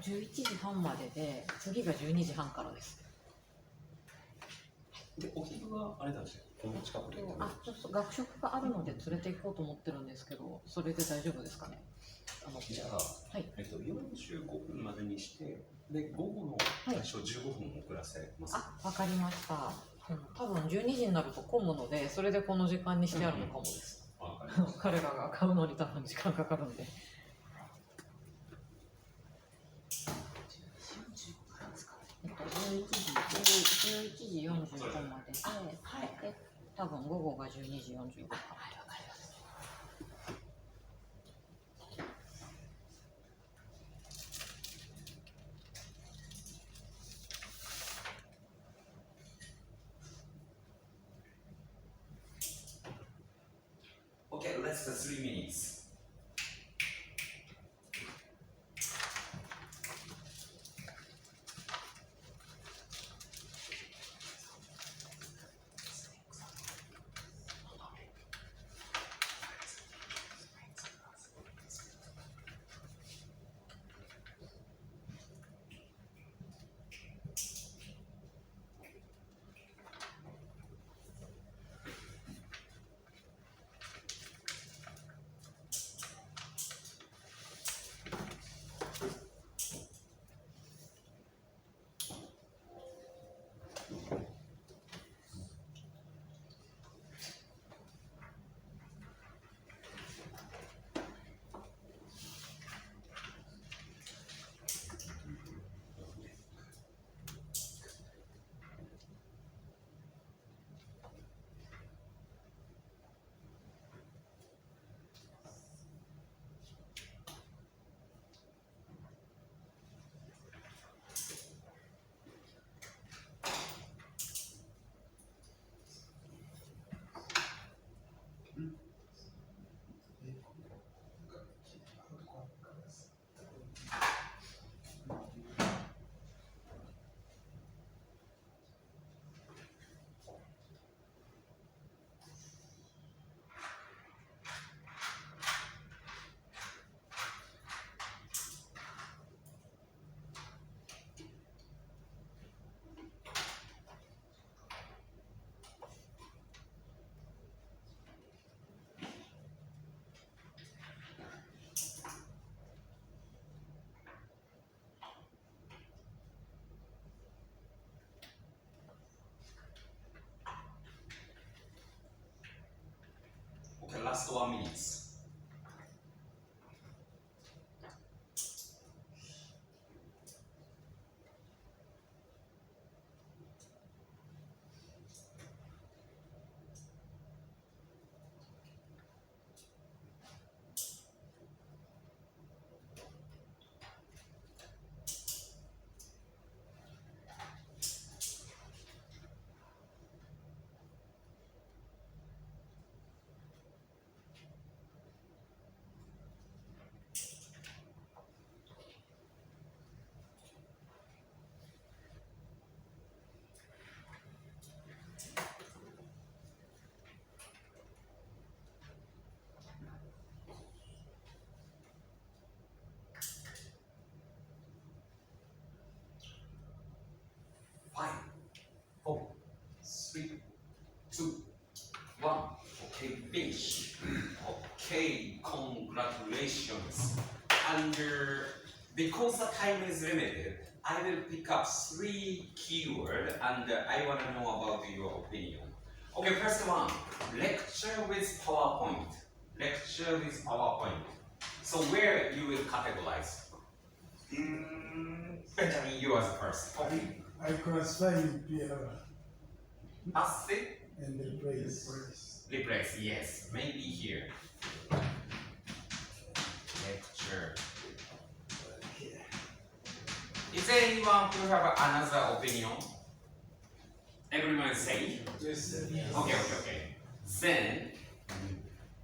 11時半までで、次が12時半からです。で、お昼はあれなんですよ。この近くで。ちょっと学食があるので連れて行こうと思ってるんですけど、それで大丈夫ですかね。じゃあ、はい。45分までにして、で、午後の最初15分遅らせます。あ、わかりました。多分12時になると混むので、それでこの時間にしてあるのかもです。わかりました。彼らが買うのに多分時間かかるんで。11時45までで、で多分午後が12時45分。Okay, let's do 3 minutes. Okay, last 1 minute. Five, four, three, two, one. Okay, finish. Okay, congratulations. And because the time is limited, I will pick up 3 keywords and I want to know about your opinion. Okay, first one, lecture with PowerPoint. Lecture with PowerPoint. So where you will categorize? Benjamin, you are first. Okay. I classify in PR Passive, and replace. replace, yes, maybe here. Lecture. Is there anyone who have another opinion? Everyone say? Yes. Okay. Then,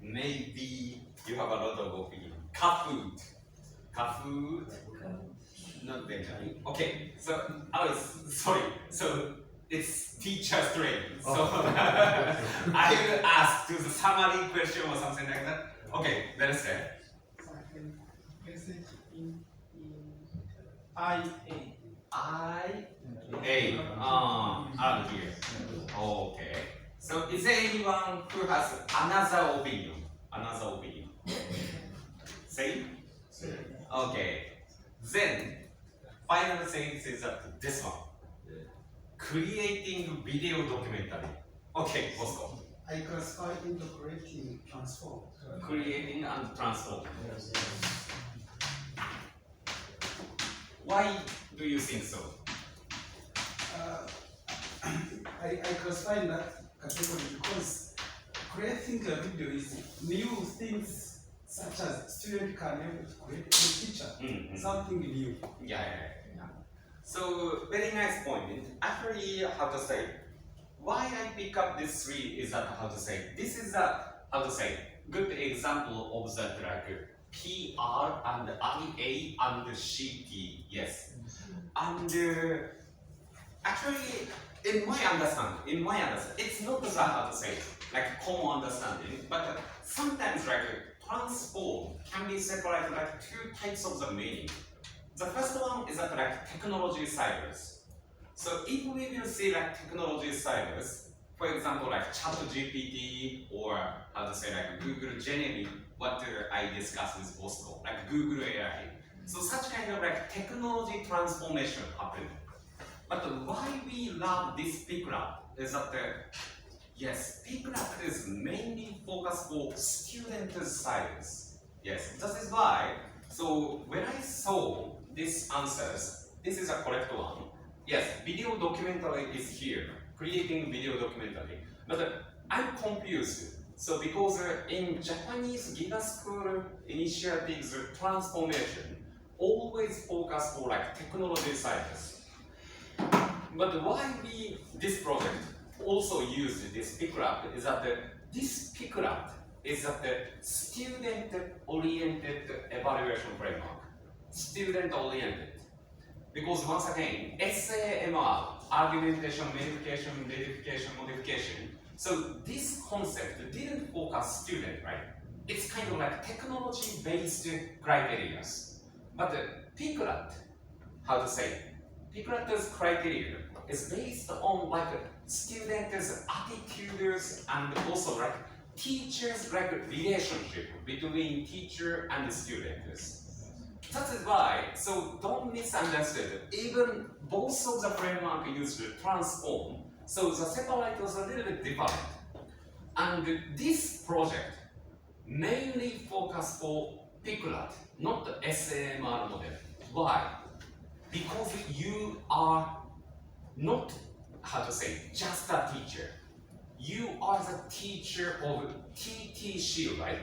maybe you have a lot of opinion. Kahoot. Kahoot. Not Benjamin. Okay, so, sorry. So, it's teacher's training. So, I will ask to the summary question or something like that. Okay, let's say. Message in IA. Out here. Okay. So, is there anyone who has another opinion? Another opinion? Same? Okay. Then, final thing is that this one. Creating video documentary. Okay, Bosco. I classify into creating transform. Creating and transform. Why do you think so? I classify in that category because creating a video is new things such as student can able to create a teacher, something new. Yeah. So very nice point. Actually, how to say? Why I pick up this three is that how to say? This is a how to say good example of that like PR and IA and CT. Yes, and actually in my understanding, it's not that how to say like common understanding, but sometimes like transform can be separated like two types of the meaning. The first one is that like technology silos. So if we will see like technology silos, for example like ChatGPT or how to say like Google Gemini, what I discussed with Bosco, like Google AI. So such kind of like technology transformation happened. But why we love this pickup is that yes, pickup is mainly focused for student silos. Yes, that is why. So when I saw these answers, this is a correct one. Yes, video documentary is here, creating video documentary. But I'm confused. So because in Japanese GIGA school initiatives transformation, always focus for like technology silos. But why we this project also use this pickup is that this pickup is that the student-oriented evaluation framework. Student-oriented. Because once again, SAMR, argumentation, verification, modification. So this concept didn't focus student, right? It's kind of like technology-based criteria. But Picrat, how to say? Picrat's criteria is based on like students' attitudes and also like teachers' like relationship between teacher and students. That is why, so don't misunderstand. Even both of the framework used to transform, so the separate was a little bit different. And this project mainly focused for Picrat, not the SAMR model. Why? Because you are not, how to say, just a teacher. You are the teacher of TTC, right?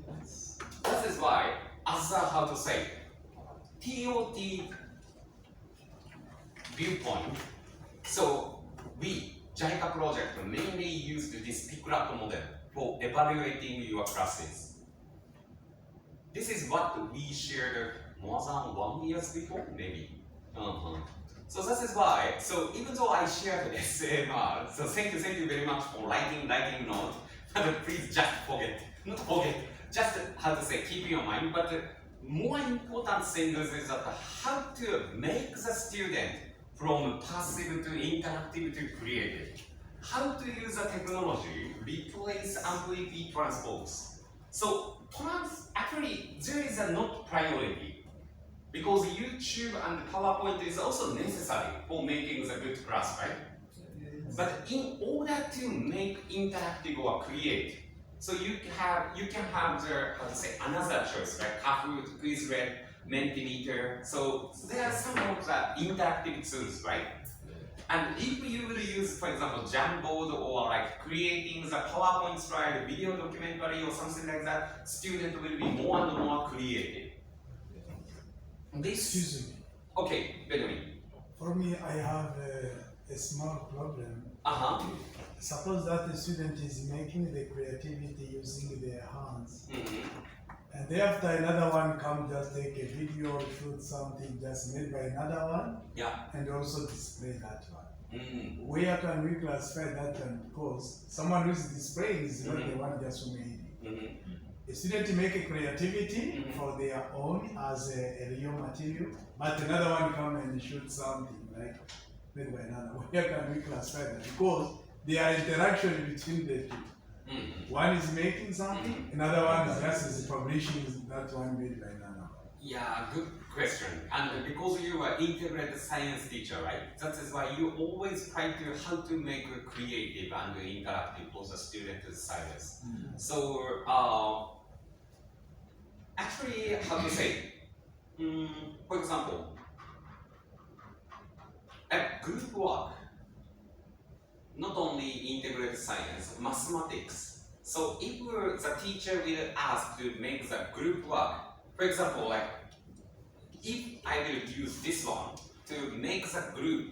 Yes. That is why, as a, how to say, TOT viewpoint, so we, JICA project, mainly used this Picrat model for evaluating your classes. This is what we shared more than 1 year before, maybe. So that is why, so even though I shared SMR, so thank you very much for writing note, but please just not forget, just how to say, keep in your mind, but more important thing is that how to make the student from passive to interactive to creative. How to use the technology, replace amplitude transpose. So actually there is a not priority because YouTube and PowerPoint is also necessary for making the good class, right? Yes. But in order to make interactive or create, so you can have the how to say another choice like Kahoot, Quizlet, Mentimeter. So there are some of the interactive tools, right? And if you will use, for example, Jamboard or like creating the PowerPoint slide, video documentary or something like that, student will be more and more creative. Excuse me. Okay, Benjamin. For me, I have a small problem. Suppose that the student is making the creativity using their hands, and thereafter another one come just take a video or shoot something just made by another one, Yeah. and also display that one. Where can we classify that one? Because someone who is displaying is not the one just who made it. A student make a creativity for their own as a real material, but another one come and shoot something like made by another. Where can we classify that? Because there are interaction between the two. One is making something, another one is just publishing that one made by another. Yeah, good question. And because you are integrated science teacher, right? That is why you always try to how to make a creative and interactive for the student science. So actually, how to say? For example, a group work, not only integrated science, mathematics. So if the teacher will ask to make the group work, for example, like if I will use this one to make the group,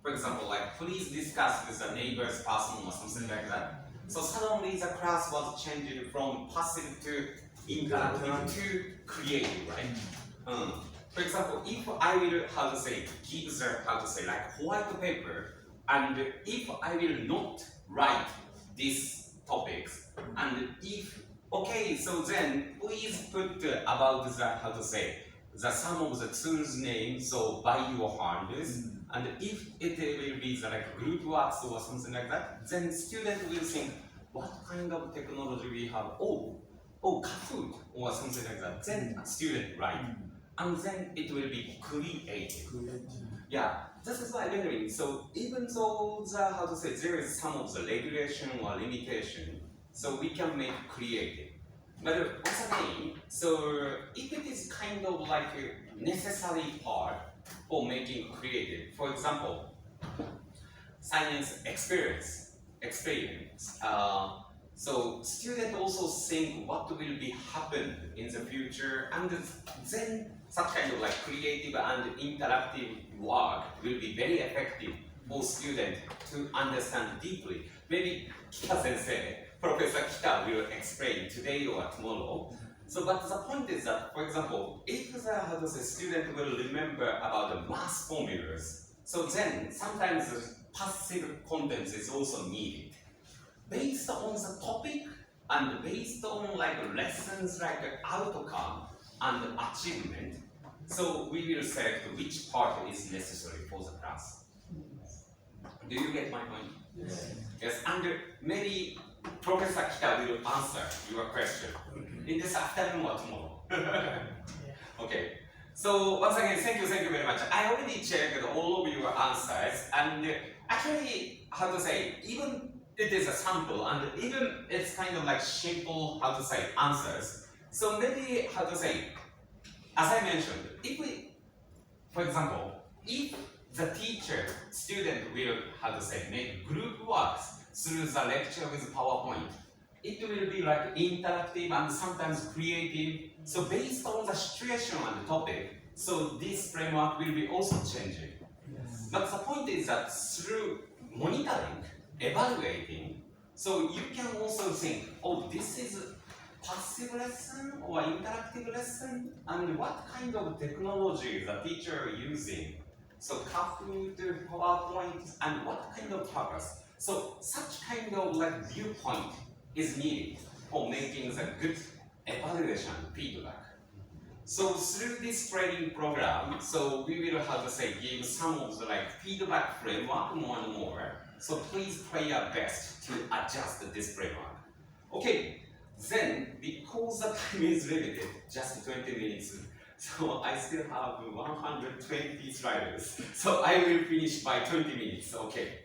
for example, like please discuss with the neighbor's person or something like that. So suddenly the class was changed from passive to interactive to creative, right? For example, if I will, how to say, give the, how to say, like white paper, and if I will not write these topics, and if, okay, so then please put about the, how to say, the some of the tools name, so by your hands, and if it will be the like group works or something like that, then student will think, what kind of technology we have? Oh, Kahoot or something like that. Then student write, and then it will be creative. Yeah, this is what I'm wondering. So even though the, how to say, there is some of the regulation or limitation, so we can make creative. But once again, so if it is kind of like a necessary part for making creative, for example, science experience. So students also think what will be happen in the future, and then such kind of like creative and interactive work will be very effective for students to understand deeply. Maybe Kita sensei, Professor Kita will explain today or tomorrow. So, but the point is that, for example, if the, how to say, student will remember about the math formulas, so then sometimes the passive contents is also needed. Based on the topic and based on like lessons like outcome and achievement, so we will select which part is necessary for the class. Do you get my point? Yes. Yes, and maybe Professor Kita will answer your question in this afternoon or tomorrow. Okay. So once again, thank you very much. I already checked all of your answers, and actually, how to say, even it is a sample, and even it's kind of like simple, how to say, answers. So maybe, how to say, as I mentioned, if we, for example, if the teacher, student will, how to say, make group works through the lecture with PowerPoint, it will be like interactive and sometimes creative. So based on the situation and the topic, so this framework will be also changing. Yes. But the point is that through monitoring, evaluating, so you can also think, oh, this is a passive lesson or interactive lesson, and what kind of technology the teacher is using. So Kahoot, PowerPoint, and what kind of purpose. So such kind of like viewpoint is needed for making the good evaluation feedback. So through this training program, so we will have to say give some of the like feedback framework more and more. So please try your best to adjust this framework. Okay, then because the time is limited, just 20 minutes. So I still have 120 slides. So I will finish by 20 minutes, okay.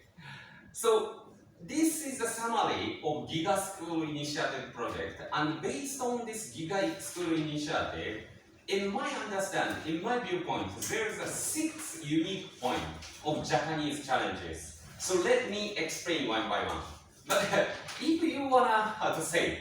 So this is the summary of Giga School Initiative project, and based on this Giga School Initiative, in my understanding, in my viewpoint, there is a 6 unique points of Japanese challenges. So let me explain one by one. But if you wanna, how to say,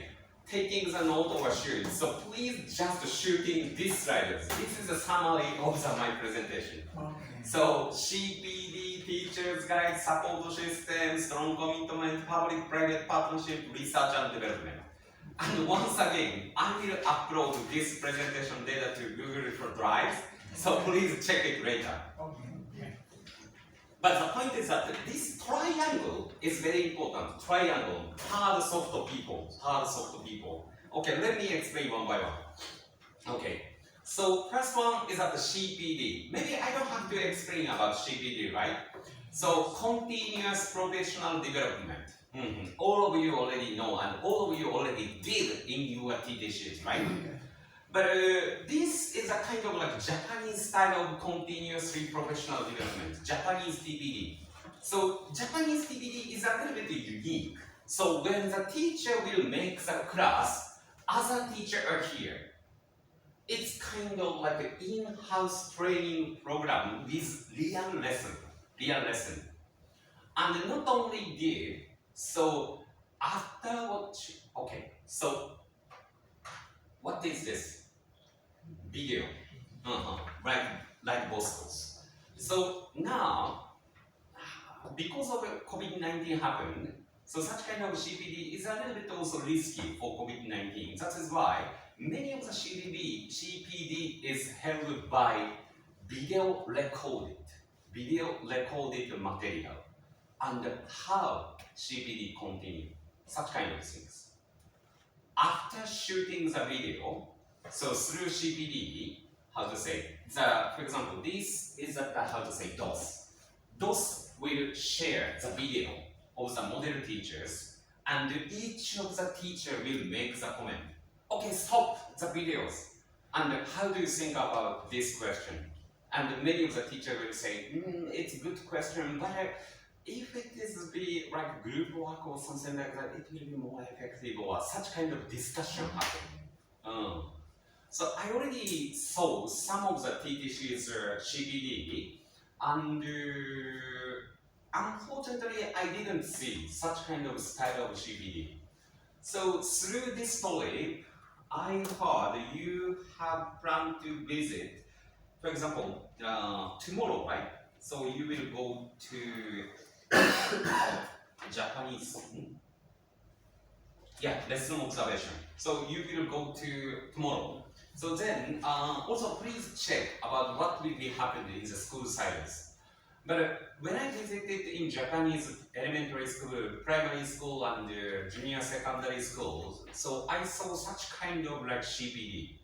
taking the note or shoot, so please just shooting these slides. This is a summary of my presentation. Okay. So CPD, teacher's guide, support system, strong commitment, public-private partnership, research and development. And once again, I will upload this presentation data to Google Drive, so please check it later. Okay. But the point is that this triangle is very important. Triangle, hard, soft people, hard, soft people. Okay, let me explain one by one. Okay, so first one is at the CPD. Maybe I don't have to explain about CPD, right? So continuous professional development. All of you already know, and all of you already did in your TD sheet, right? But this is a kind of like Japanese style of continuously professional development, Japanese TPD. So Japanese TPD is a little bit unique. So when the teacher will make the class, other teachers are here. It's kind of like an in-house training program with real lesson. And not only did, so afterwards, okay, so what is this? Video, like Bosco's. So now, because of COVID-19 happened, so such kind of CPD is a little bit also risky for COVID-19. That is why many of the CPD is held by video recorded material, and how CPD continue, such kind of things. After shooting the video, so through CPD, how to say, for example, this is how to say DOS. DOS will share the video of the model teachers, and each of the teacher will make the comment. Okay, stop the videos. And how do you think about this question? And many of the teachers will say, it's a good question, but if it is be like group work or something like that, it will be more effective, or such kind of discussion happen. So I already saw some of the TTC's CPD, and unfortunately I didn't see such kind of style of CPD. So through this story, I heard you have planned to visit, for example, tomorrow, right? So you will go to Japanese, lesson observation. So you will go to tomorrow. So then, also please check about what will be happening in the school science. But when I visited in Japanese elementary school, primary school, and junior secondary schools, so I saw such kind of like CPD.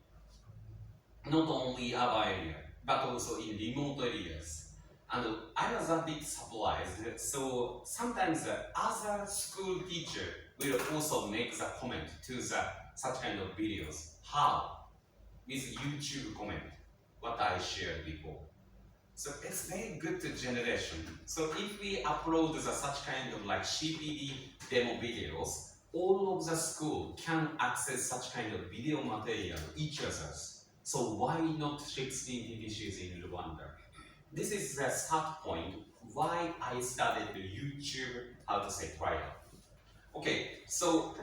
Not only our area, but also in remote areas. And I was a bit surprised. So sometimes the other school teacher will also make the comment to the such kind of videos. How? With YouTube comment, what I shared before. So it's very good to generation. So if we upload such kind of like CPD demo videos, all of the school can access such kind of video material, each other's. So why not 16 TTCs in Rwanda? This is the start point why I started the YouTube, how to say, trial. Okay, so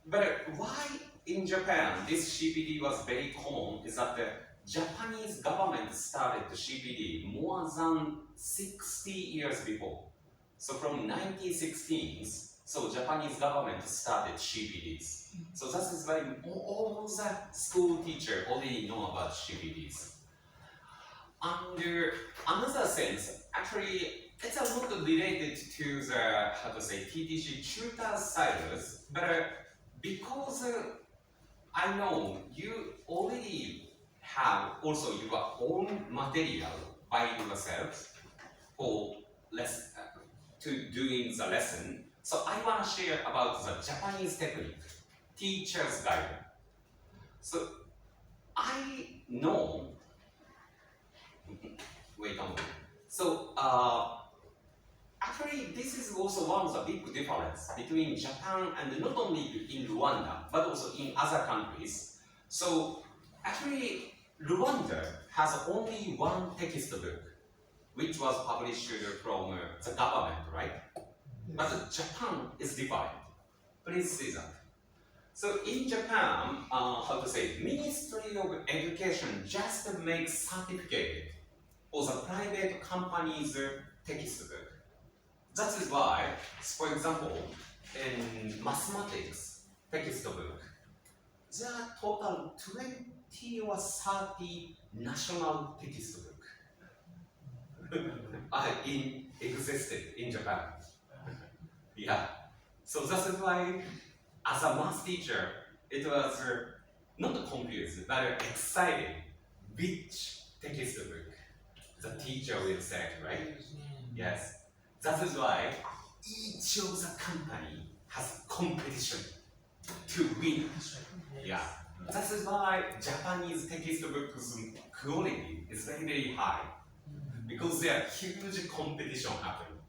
but why in Japan this CPD was very common is that the Japanese government started the CPD more than 60 years before. So from 1916s, so Japanese government started CPDs. So that is why all the school teachers already know about CPDs. Under another sense, actually, it's a lot related to the, how to say, TTC tutor styles, but because I know you already have also your own material by yourself for to doing the lesson. So I want to share about the Japanese technique, teacher's guide. So I know, wait a moment. So actually this is also one of the big difference between Japan and not only in Rwanda, but also in other countries. So actually Rwanda has only one textbook, which was published from the government, right? Yes. But Japan is different. Please see that. So in Japan, how to say, Ministry of Education just makes certificate for the private company's textbook. That is why, for example, in mathematics textbook, there are total 20 or 30 national textbook existed in Japan. Yeah. So that's why, as a math teacher, it was not confused, but excited which textbook the teacher will select, right? Yes. That is why each of the company has competition to win. Yeah. That is why Japanese textbooks quality is very, very high. Because there are huge competition happening.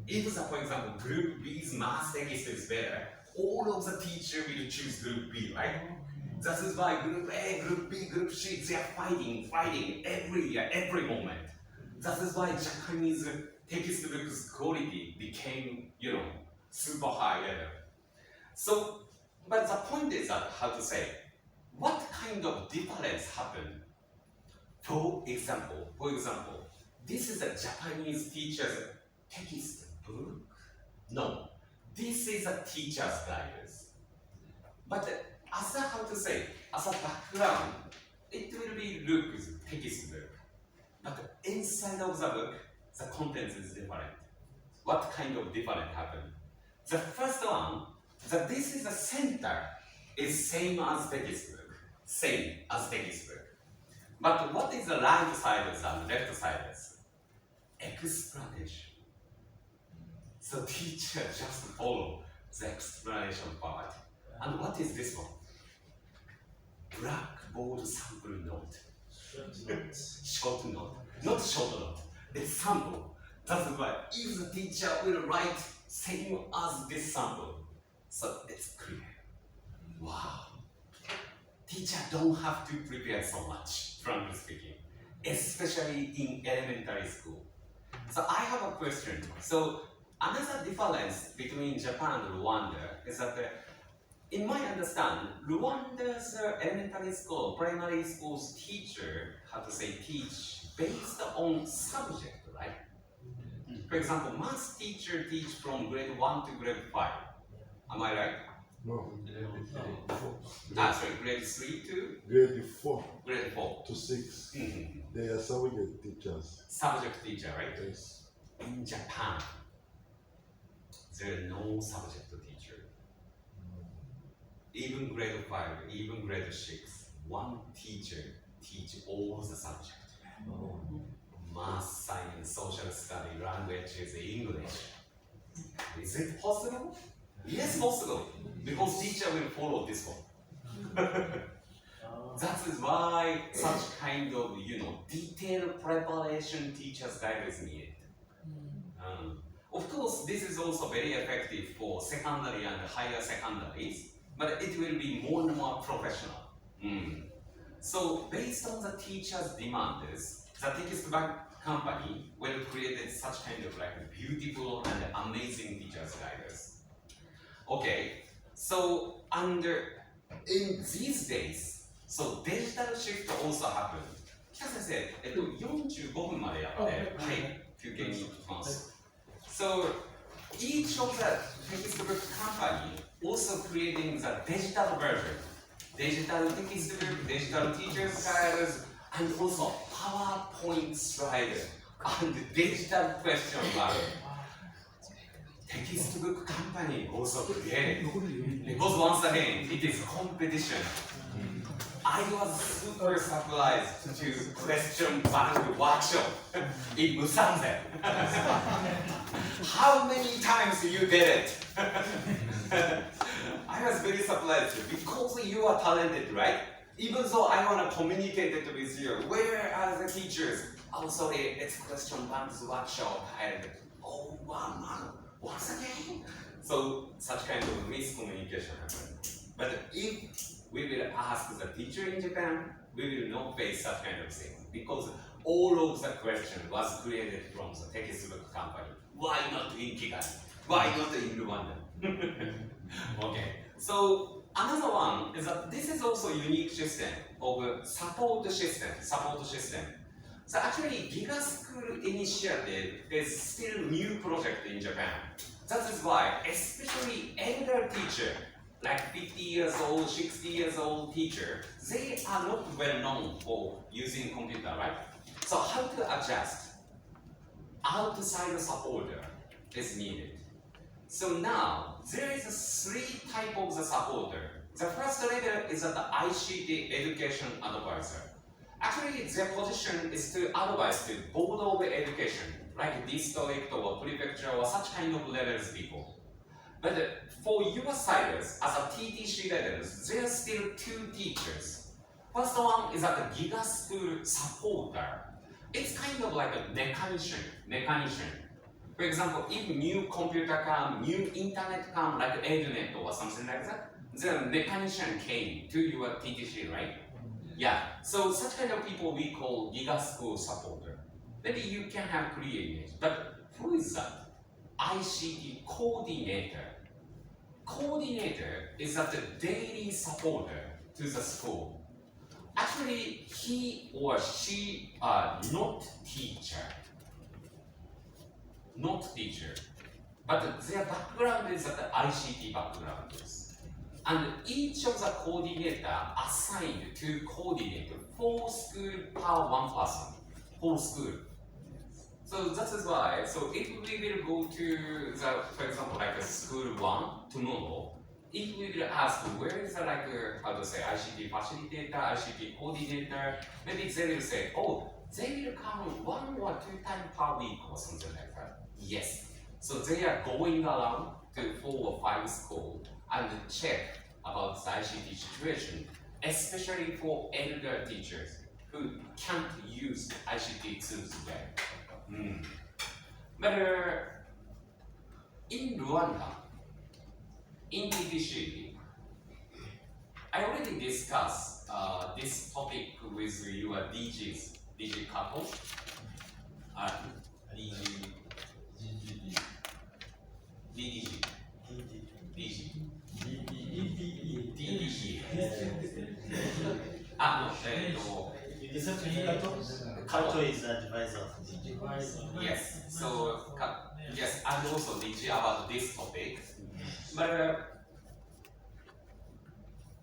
If, for example, group B's math text is better, all of the teacher will choose group B, right? That is why group A, group B, group C, they are fighting every year, every moment. That is why Japanese textbooks quality became, super high level. So, but the point is that, how to say, what kind of difference happened? For example, this is a Japanese teacher's textbook. No, this is a teacher's guidance. But as a, how to say, as a background, it will be look textbook. But inside of the book, the content is different. What kind of different happened? The first one, that this is the center is same as textbook. Same as textbook. But what is the right side and left side is? Explanation. So teacher just follow the explanation part. And what is this one? Blackboard sample note. Short note. Not short note. It's sample. That's why if the teacher will write same as this sample, so it's clear. Wow. Teacher don't have to prepare so much, frankly speaking, especially in elementary school. So I have a question. So another difference between Japan and Rwanda is that, in my understanding, Rwanda's elementary school, primary school's teacher, teach based on subject, right? For example, math teacher teach from grade 1 to grade 5. Am I right? No. Grade 3 to? Grade 4 Grade 4 to 6. Mm-hmm. They are subject teachers. Subject teacher, right? Yes. In Japan, there is no subject teacher. Even grade 5, even grade 6, one teacher teach all the subjects. Math, science, social study, languages, English. Is it possible? Yes, possible. Because teacher will follow this one. That is why such kind of, detailed preparation teacher's guide is needed. Of course, this is also very effective for secondary and higher secondaries, but it will be more and more professional. So, based on the teacher's demands, the textbook company will create such kind of beautiful and amazing teacher's guides. Okay, so in these days, so digital shift also happened. 北先生、45分までやって、はい、休憩に行きます。So each of the textbook company also creating the digital version, digital textbook, digital teacher's guides, and also PowerPoint slide and digital question bank. Textbook company also created because once again it is competition. I was super surprised to question bank workshop in Musanze. How many times you did it? I was very surprised because you are talented, right? Even though I want to communicate it with you, where are the teachers? Oh, sorry, it's question bank's workshop. Oh, wow, once again? So, such kind of miscommunication happened. But if we will ask the teacher in Japan, we will not face such kind of thing because all of the question was created from the textbook company. Why not in Kigali? Why not in Rwanda? Okay, so another one is that this is also a unique system of support system. So actually, Giga School Initiative is still a new project in Japan. That is why, especially elder teacher, like 50 years old, 60 years old teacher, they are not well known for using computer, right? So how to adjust outside supporter is needed. So now, there is 3 types of the supporter. The first level is the ICT education advisor. Actually, their position is to advise the board of education, like district or prefecture or such kind of levels people. But for your siders, as a TTC leaders, there are still two teachers. First one is at the Giga School supporter. It's kind of like a mechanician. For example, if new computer come, new internet come, like EduNet or something like that, the mechanician came to your TTC, right? Yeah, so such kind of people we call Giga School supporter. Maybe you can have clear image, but who is that? ICT coordinator. Coordinator is that the daily supporter to the school. Actually, he or she are not teacher, but their background is that the ICT background is. And each of the coordinator assigned to coordinate 4 school per 1 person, 4 school. So that is why, so if we will go to the, for example, like a school 1 tomorrow, if we will ask where is the like, how to say, ICT facilitator, ICT coordinator, maybe they will say, oh, they will come 1 or 2 times per week or something like that. Yes. So they are going around to 4 or 5 schools and check about the ICT situation, especially for elder teachers who can't use ICT tools well. But in Rwanda, in DDC, I already discussed this topic with your DG couple. Kato is advisor. Yes, so yes, and also DG about this topic. But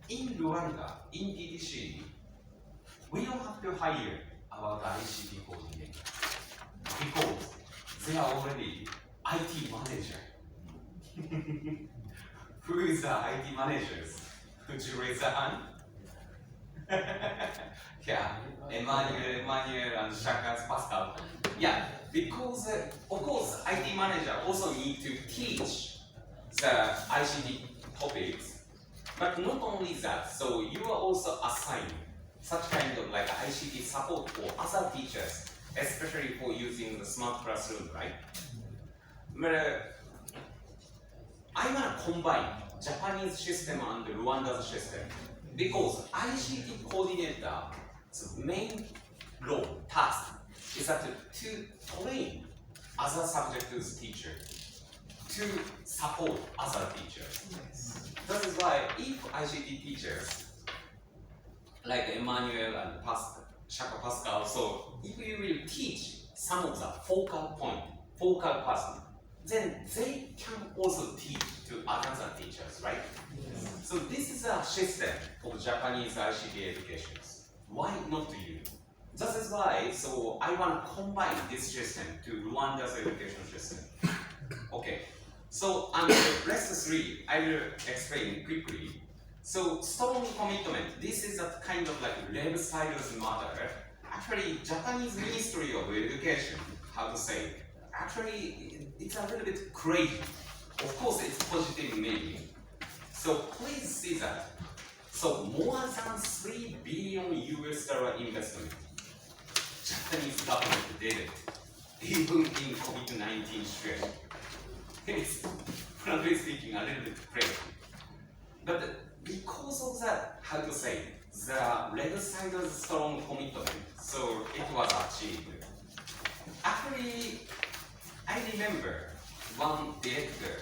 in Rwanda, in DDC, we don't have to hire about ICT coordinator because they are already IT manager. Who is the IT managers? Could you raise a hand? Yeah, Emmanuel and Shaka's Pascal. Yeah, because of course IT manager also need to teach the ICT topics, but not only that, so you are also assigned such kind of like ICT support for other teachers, especially for using the smart classroom, right? But I want to combine Japanese system and Rwanda's system because ICT coordinator's main role, task, is that to train other subjects teachers, to support other teachers. That is why if ICT teachers, like Emmanuel and Shaka Pascal, so if we will teach some of the focal person, then they can also teach to other teachers, right? Yes. So this is a system of Japanese ICT education. Why not to you? That is why, so I want to combine this system to Rwanda's education system. Okay, so and lesson 3, I will explain quickly. So strong commitment, this is a kind of like left-sided matter. Actually, Japanese Ministry of Education, how to say, actually, it's a little bit crazy. Of course, it's positive maybe. So please see that. So more than $3 billion investment, Japanese government did it, even in COVID-19 situation. It's, frankly speaking, a little bit crazy. But because of that, how to say, the left-sided strong commitment, so it was achieved. Actually, I remember one director,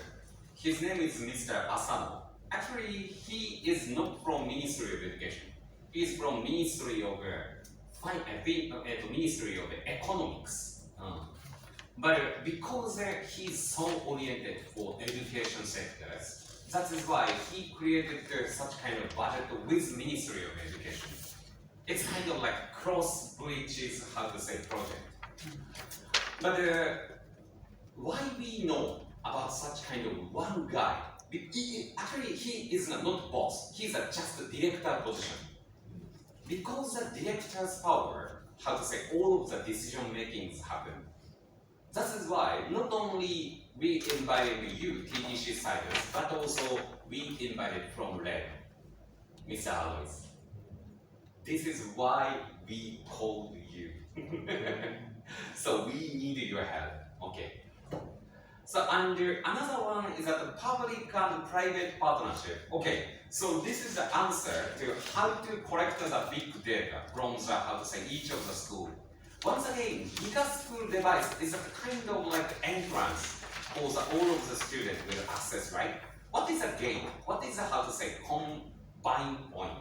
his name is Mr. Asano. Actually, he is not from Ministry of Education. He is from Ministry of Ministry of Economics. But because he is so oriented for education sectors, that is why he created such kind of budget with Ministry of Education. It's kind of like cross bridges, how to say, project. But why we know about such kind of one guy? Actually, he is not boss. He's just a director position. Because the director's power, how to say, all of the decision makings happen. That is why not only we invited you, TDC Cycles, but also we invited from Red, Mr. Alois. This is why we called you. So we need your help. Okay. So under another one is that the public and private partnership. Okay. So this is the answer to how to collect the big data from the how to say each of the school. Once again, Giga School device is a kind of like entrance for all of the students will access, right? What is a gate? What is a how to say combine point?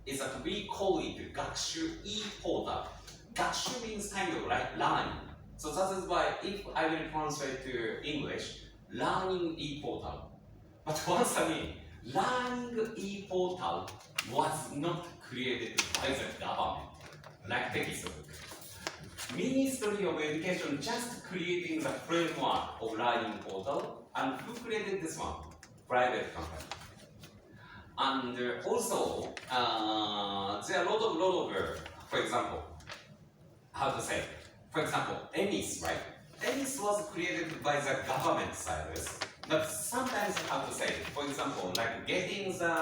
Is that we call it 学習 e-portal. 学習 means kind of like learning. So that is why if I will translate to English, learning e-portal. But once again, learning e-portal was not created by the government, like textbook. Ministry of Education just creating the framework of learning portal, and who created this one? Private company. And also, there are a lot of, for example, how to say, for example, EMIS, right? EMIS was created by the government side, but sometimes how to say, for example, like getting the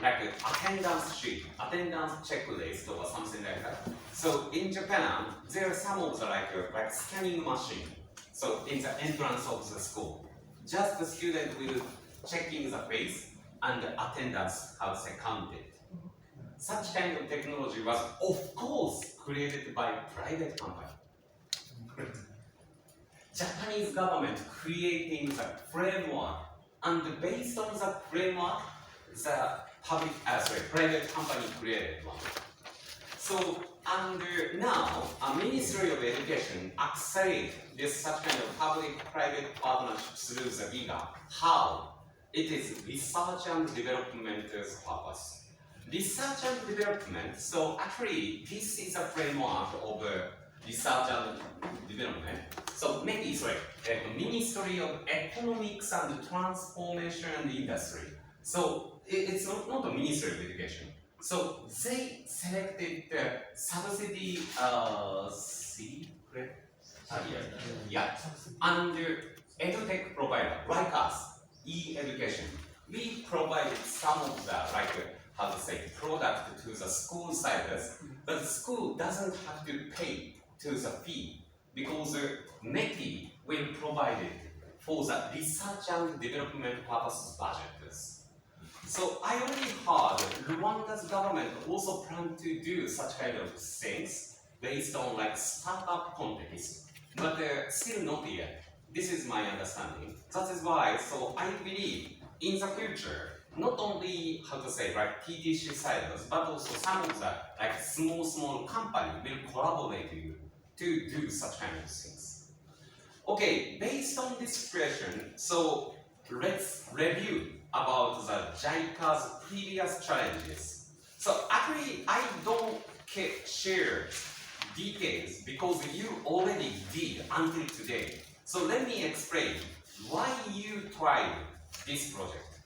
like attendance sheet, attendance checklist or something like that. So in Japan, there are some of the like scanning machine. So in the entrance of the school, just the student will check in the face and the attendance how to say counted. Such kind of technology was of course created by private company. Japanese government creating the framework, and based on the framework, the private company created one. So under now, a Ministry of Education accelerate this such kind of public-private partnership through the GIGA. How? It is research and development's purpose. Research and development. So actually, this is a framework of research and development. So maybe Ministry of Economics and Transformation and Industry. So it's not a Ministry of Education. So they selected the subsidy secret under edutech provider like us, e-education. We provided some of the how to say product to the school sites, but the school doesn't have to pay to the fee because METI will provide it for the research and development purposes budget. So I already heard Rwanda's government also plan to do such kind of things based on like startup context, but still not yet. This is my understanding. That is why, so I believe in the future, not only how to say TTC silos, but also some of the small company will collaborate with you to do such kind of things. Okay, based on this situation, so let's review about the JICA's previous challenges. So actually, I don't share details because you already did until today. So let me explain why you tried this project.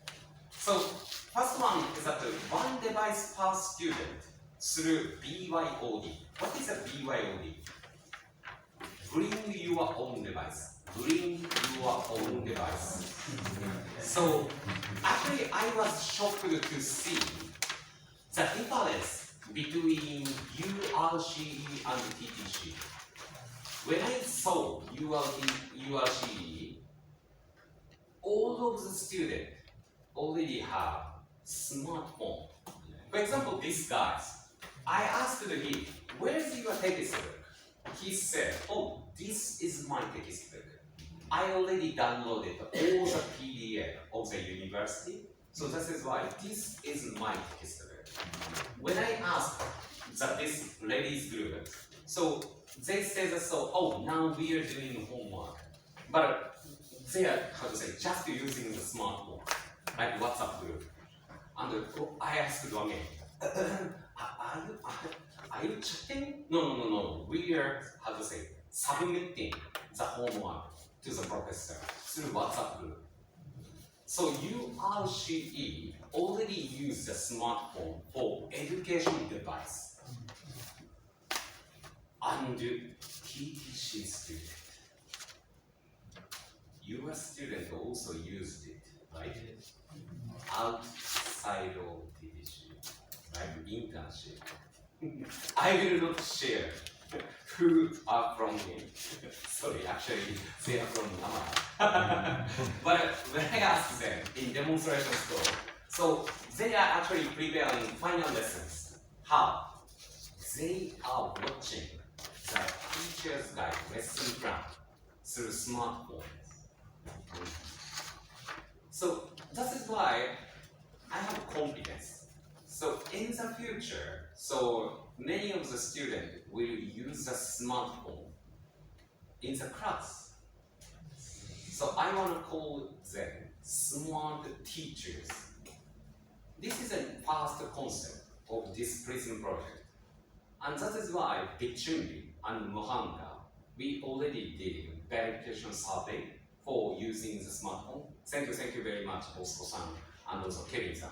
So first one is that one device per student through BYOD. What is a BYOD? Bring your own device. Bring your own device. So actually I was shocked to see the difference between URCE and TTC. When I saw URCE, all of the students already have smartphone. For example, this guy, I asked him, where's your textbook? He said, oh, this is my textbook. I already downloaded all the PDF of the university, so that is why this is my textbook. When I asked this ladies group, so they said, so, oh, now we are doing homework. But they are, how to say, just using the smartphone, like WhatsApp group. And I asked them again, are you chatting? No. We are, how to say, submitting the homework to the professor through WhatsApp group. So URCE already use the smartphone for education device. And TTC student your student also used it, right? Outside of TDC, like internship. I will not share who are from me. Sorry, actually, they are from Nama. But when I asked them in demonstration store, so they are actually preparing final lessons. How? They are watching the teacher's guide lesson plan through smartphones. So that is why I have confidence. So in the future, so many of the students will use the smartphone in the class. So I want to call them smart teachers. This is a first concept of this PRISM project. And that is why Bichungi and Mohanga, we already did verification survey for using the smartphone. Thank you very much, Bosco-san and also Kevin-san.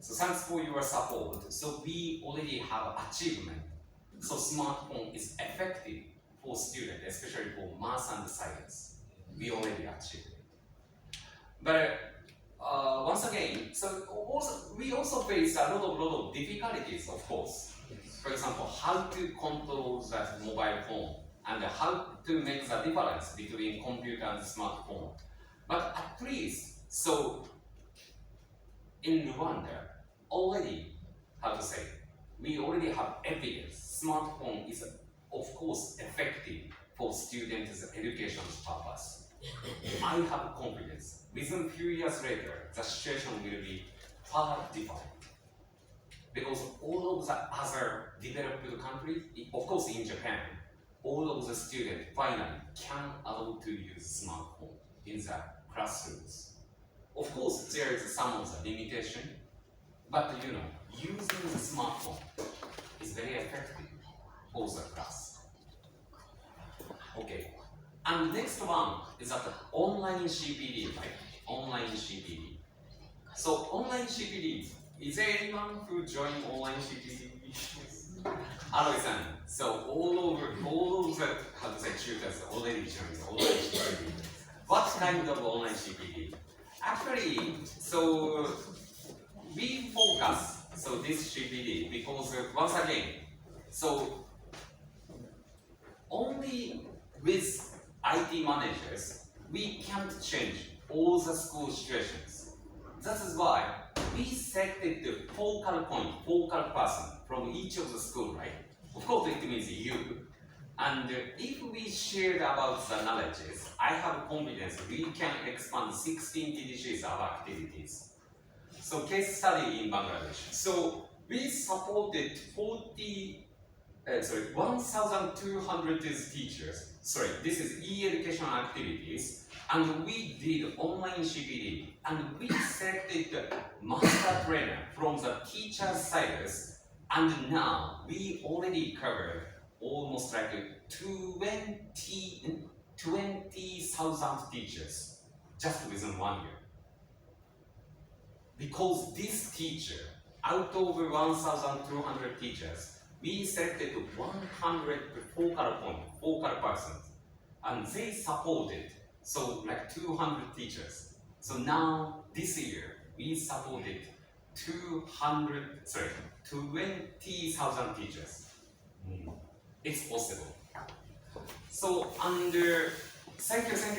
So thanks for your support. So we already have achievement. So smartphone is effective for students, especially for math and science. We already achieved it. But once again, we also face a lot of difficulties, of course. For example, how to control that mobile phone and how to make the difference between computer and smartphone. But at least, so in Rwanda, already, we already have evidence. Smartphone is, of course, effective for students' education purpose. I have confidence. Within a few years later, the situation will be far different. Because all of the other developed countries, of course in Japan, all of the students finally can allow to use smartphone in the classrooms. Of course, there is some of the limitation, but using the smartphone is very effective for the class. Okay, and next one is that online CPD, right? Online CPD. So online CPD, is there anyone who joined online CPD? Aloy-san, so all of the tutors already joined online CPD. What kind of online CPD? Actually, so we focus this CPD because once again, so only with IT managers we can't change all the school situations. That is why we selected the focal point, focal person from each of the school, right? Of course, it means you. And if we shared about the knowledges, I have confidence we can expand 16 TDCs of activities. So case study in Bangladesh. So we supported 1,200 teachers. Sorry, this is e-education activities. And we did online CPD. And we selected the master trainer from the teacher's side. And now we already covered almost like 20,000 teachers just within 1 year. Because this teacher, out of 1,200 teachers, we selected 100 focal persons, and they supported so like 200 teachers. So now this year we supported 20,000 teachers. It's possible. So thank you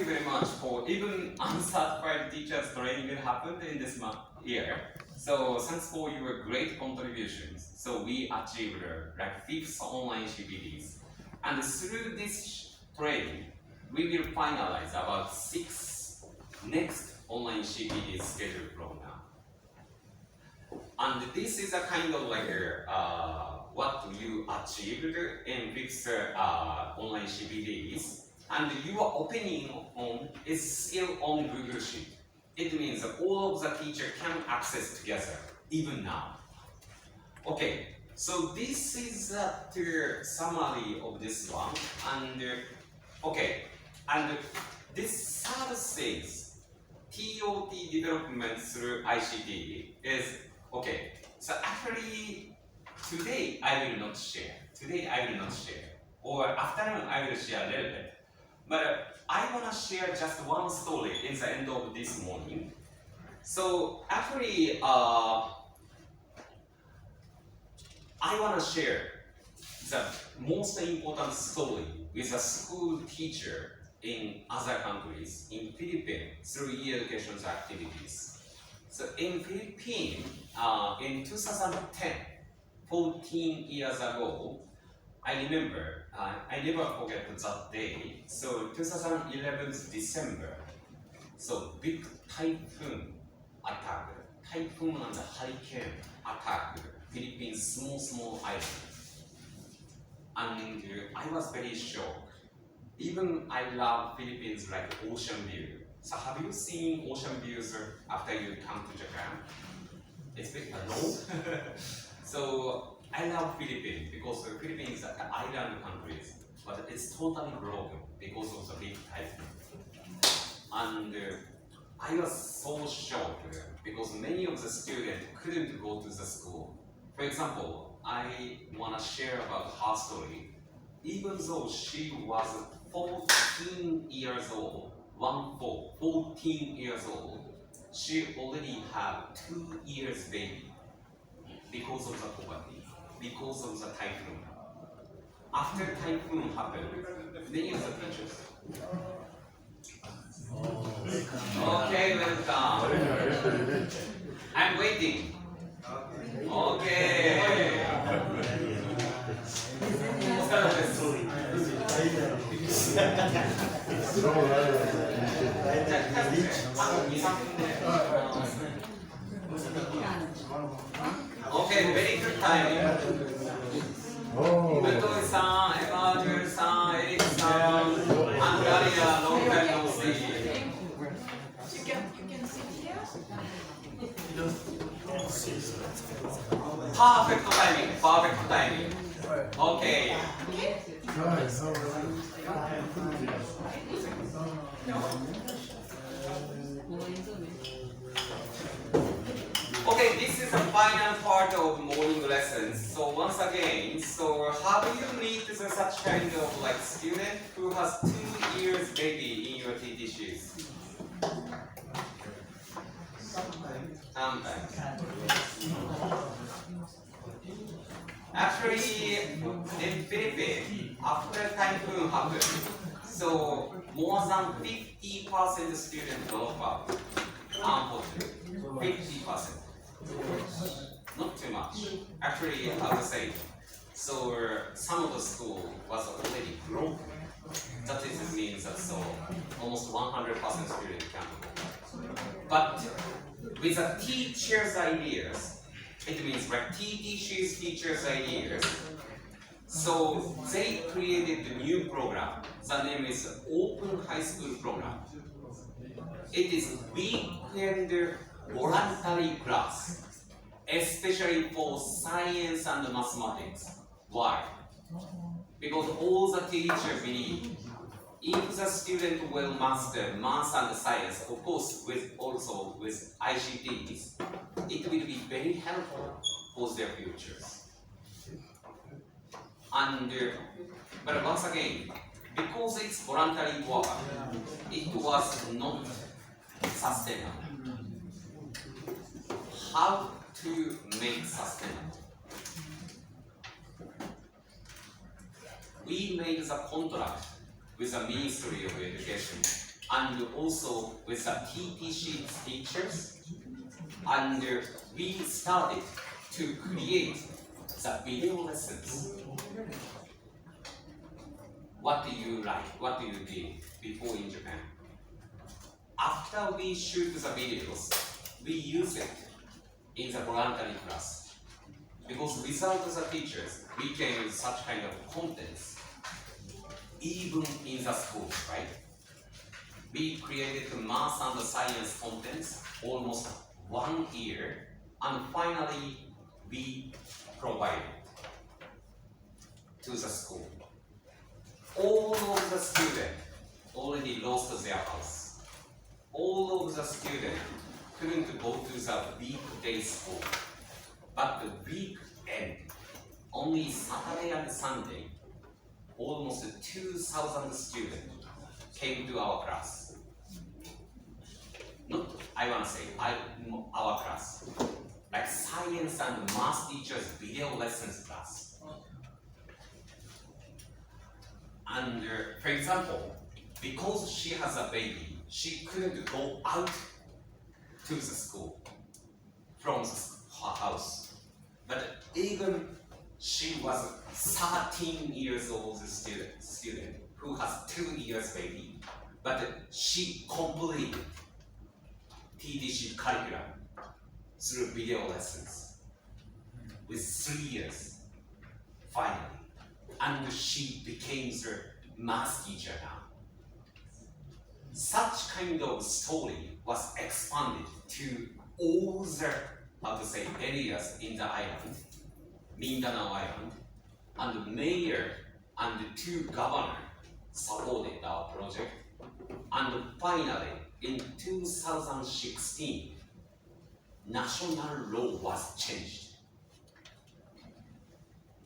very much for even uncertified teachers training that happened in this year. So thanks for your great contributions. So we achieved like 5th online CPDs. And through this training, we will finalize about 6 next online CPDs scheduled from now. And this is a kind of like what you achieved in 5th online CPDs. And your opinion on is still on Google Sheet. It means that all of the teachers can access together, even now. Okay, so this is the summary of this one. And okay, and this third phase, TOT development through ICT is okay. So actually, today I will not share. Or afternoon I will share a little bit. But I wanna share just one story in the end of this morning. So actually, I wanna share the most important story with a school teacher in other countries, in Philippines, through e-education activities. So in Philippines, in 2010, 14 years ago, I remember, I never forget that day. So 2011 December, so big typhoon attack, typhoon and hurricane attack Philippines small island. And I was very shocked. Even I love Philippines like ocean view. So have you seen ocean views after you come to Japan? It's big, no? So I love Philippines because the Philippines is an island country, but it's totally broken because of the big typhoon. And I was so shocked because many of the students couldn't go to the school. For example, I want to share about her story. Even though she was 14 years old, 14 years old, she already had 2 years baby because of the poverty, because of the typhoon. After typhoon happened, many of the teachers. Okay, welcome. I'm waiting. Okay. お疲れ様です。Okay, very good timing. 武藤さん、エマージュルさん、エリックさん、アンガリア、ロングタイムノーステージ。Perfect timing, perfect timing. Okay. Okay, this is the final part of morning lessons. So once again, so have you met such kind of like student who has 2 years baby in your TTCs? Sometimes. Actually, in Philippines, after typhoon happened, so more than 50% students drop out. Unfortunately, 50%. Not too much. Actually, I would say, so some of the school was already broken. That is, means that so almost 100% student can go. But with the teacher's ideas, it means like TTC's teacher's ideas. So they created a new program. The name is Open High School Program. It is weekend voluntary class, especially for science and mathematics. Why? Because all the teachers believe if the student will master math and science, of course, also with ICTs, it will be very helpful for their futures. And but once again, because it's voluntary work, it was not sustainable. How to make sustainable? We made the contract with the Ministry of Education and also with the TTC teachers, and we started to create the video lessons. What do you like? What do you do before in Japan? After we shoot the videos, we use it in the voluntary class. Because without the teachers, we can use such kind of contents even in the schools, right? We created the math and the science contents almost 1 year, and finally we provided to the school. All of the students already lost their house. All of the students couldn't go to the weekday school. But the weekend, only Saturday and Sunday, almost 2,000 students came to our class. Not, I want to say, our class. Like science and math teachers video lessons class. And for example, because she has a baby, she couldn't go out to the school from her house. But even she was a 13 years old student who has 2 years baby, but she completed TDC curriculum through video lessons with 3 years, finally. And she became the math teacher now. Such kind of story was expanded to all the, areas in the island, Mindanao Island, and the mayor and the 2 governors supported our project. And finally, in 2016, national law was changed.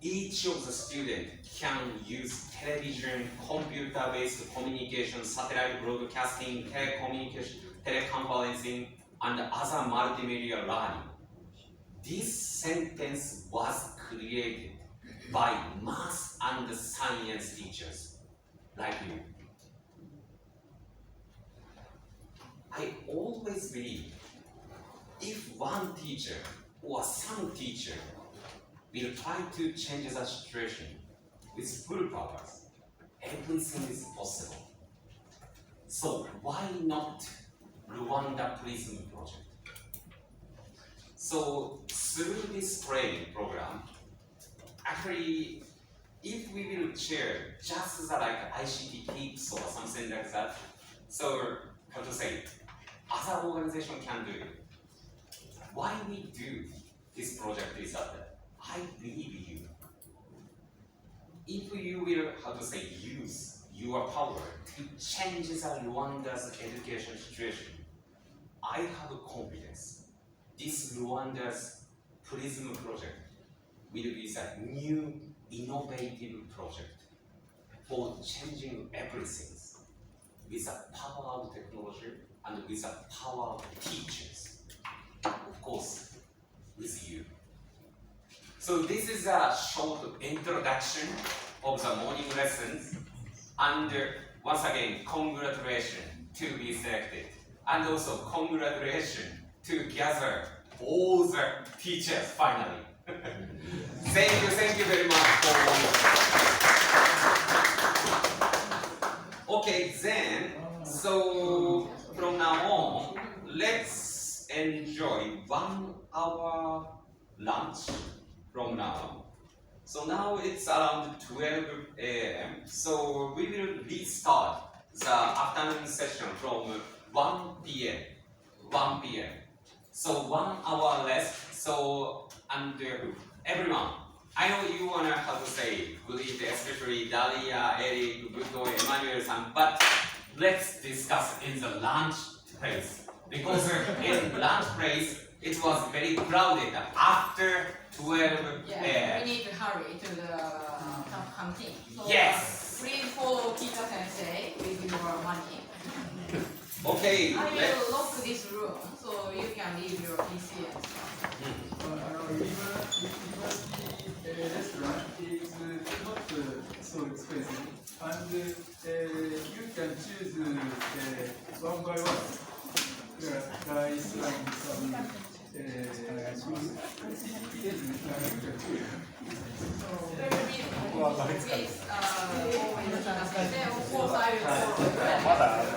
Each of the students can use television, computer-based communication, satellite broadcasting, telecommunication, teleconferencing, and other multimedia learning. This sentence was created by math and science teachers like you. I always believe if one teacher or some teacher will try to change the situation with full powers, everything is possible. So why not Rwanda Prism project? So through this training program, actually, if we will share just like ICT tips or something like that, so how to say, other organization can do it. Why we do this project is that I believe you. If you will, use your power to change the Rwanda's education situation, I have confidence this Rwanda's Prism project will be a new innovative project for changing everything with the power of technology and with the power of teachers, of course, with you. So this is a short introduction of the morning lessons, and once again, congratulations to be selected, and also congratulations to gather all the teachers finally. Thank you very much for okay, then, so from now on, let's enjoy 1 hour lunch from now. So now it's around 12 a.m. So we will restart the afternoon session from 1 p.m. 1 p.m. So 1 hour less. So and everyone, I know you wanna good eat, especially Dalia, Eric, Buto, Emmanuel-san, but let's discuss in the lunch place because in lunch place it was very crowded after 12 Yeah, we need to hurry to the canteen. So, yes. Please follow teacher sensei with your money. Okay. I will lock this room so you can leave your PC and stuff. University restaurant is not so expensive, and you can choose one by one. Rice and some Please, of course I will follow.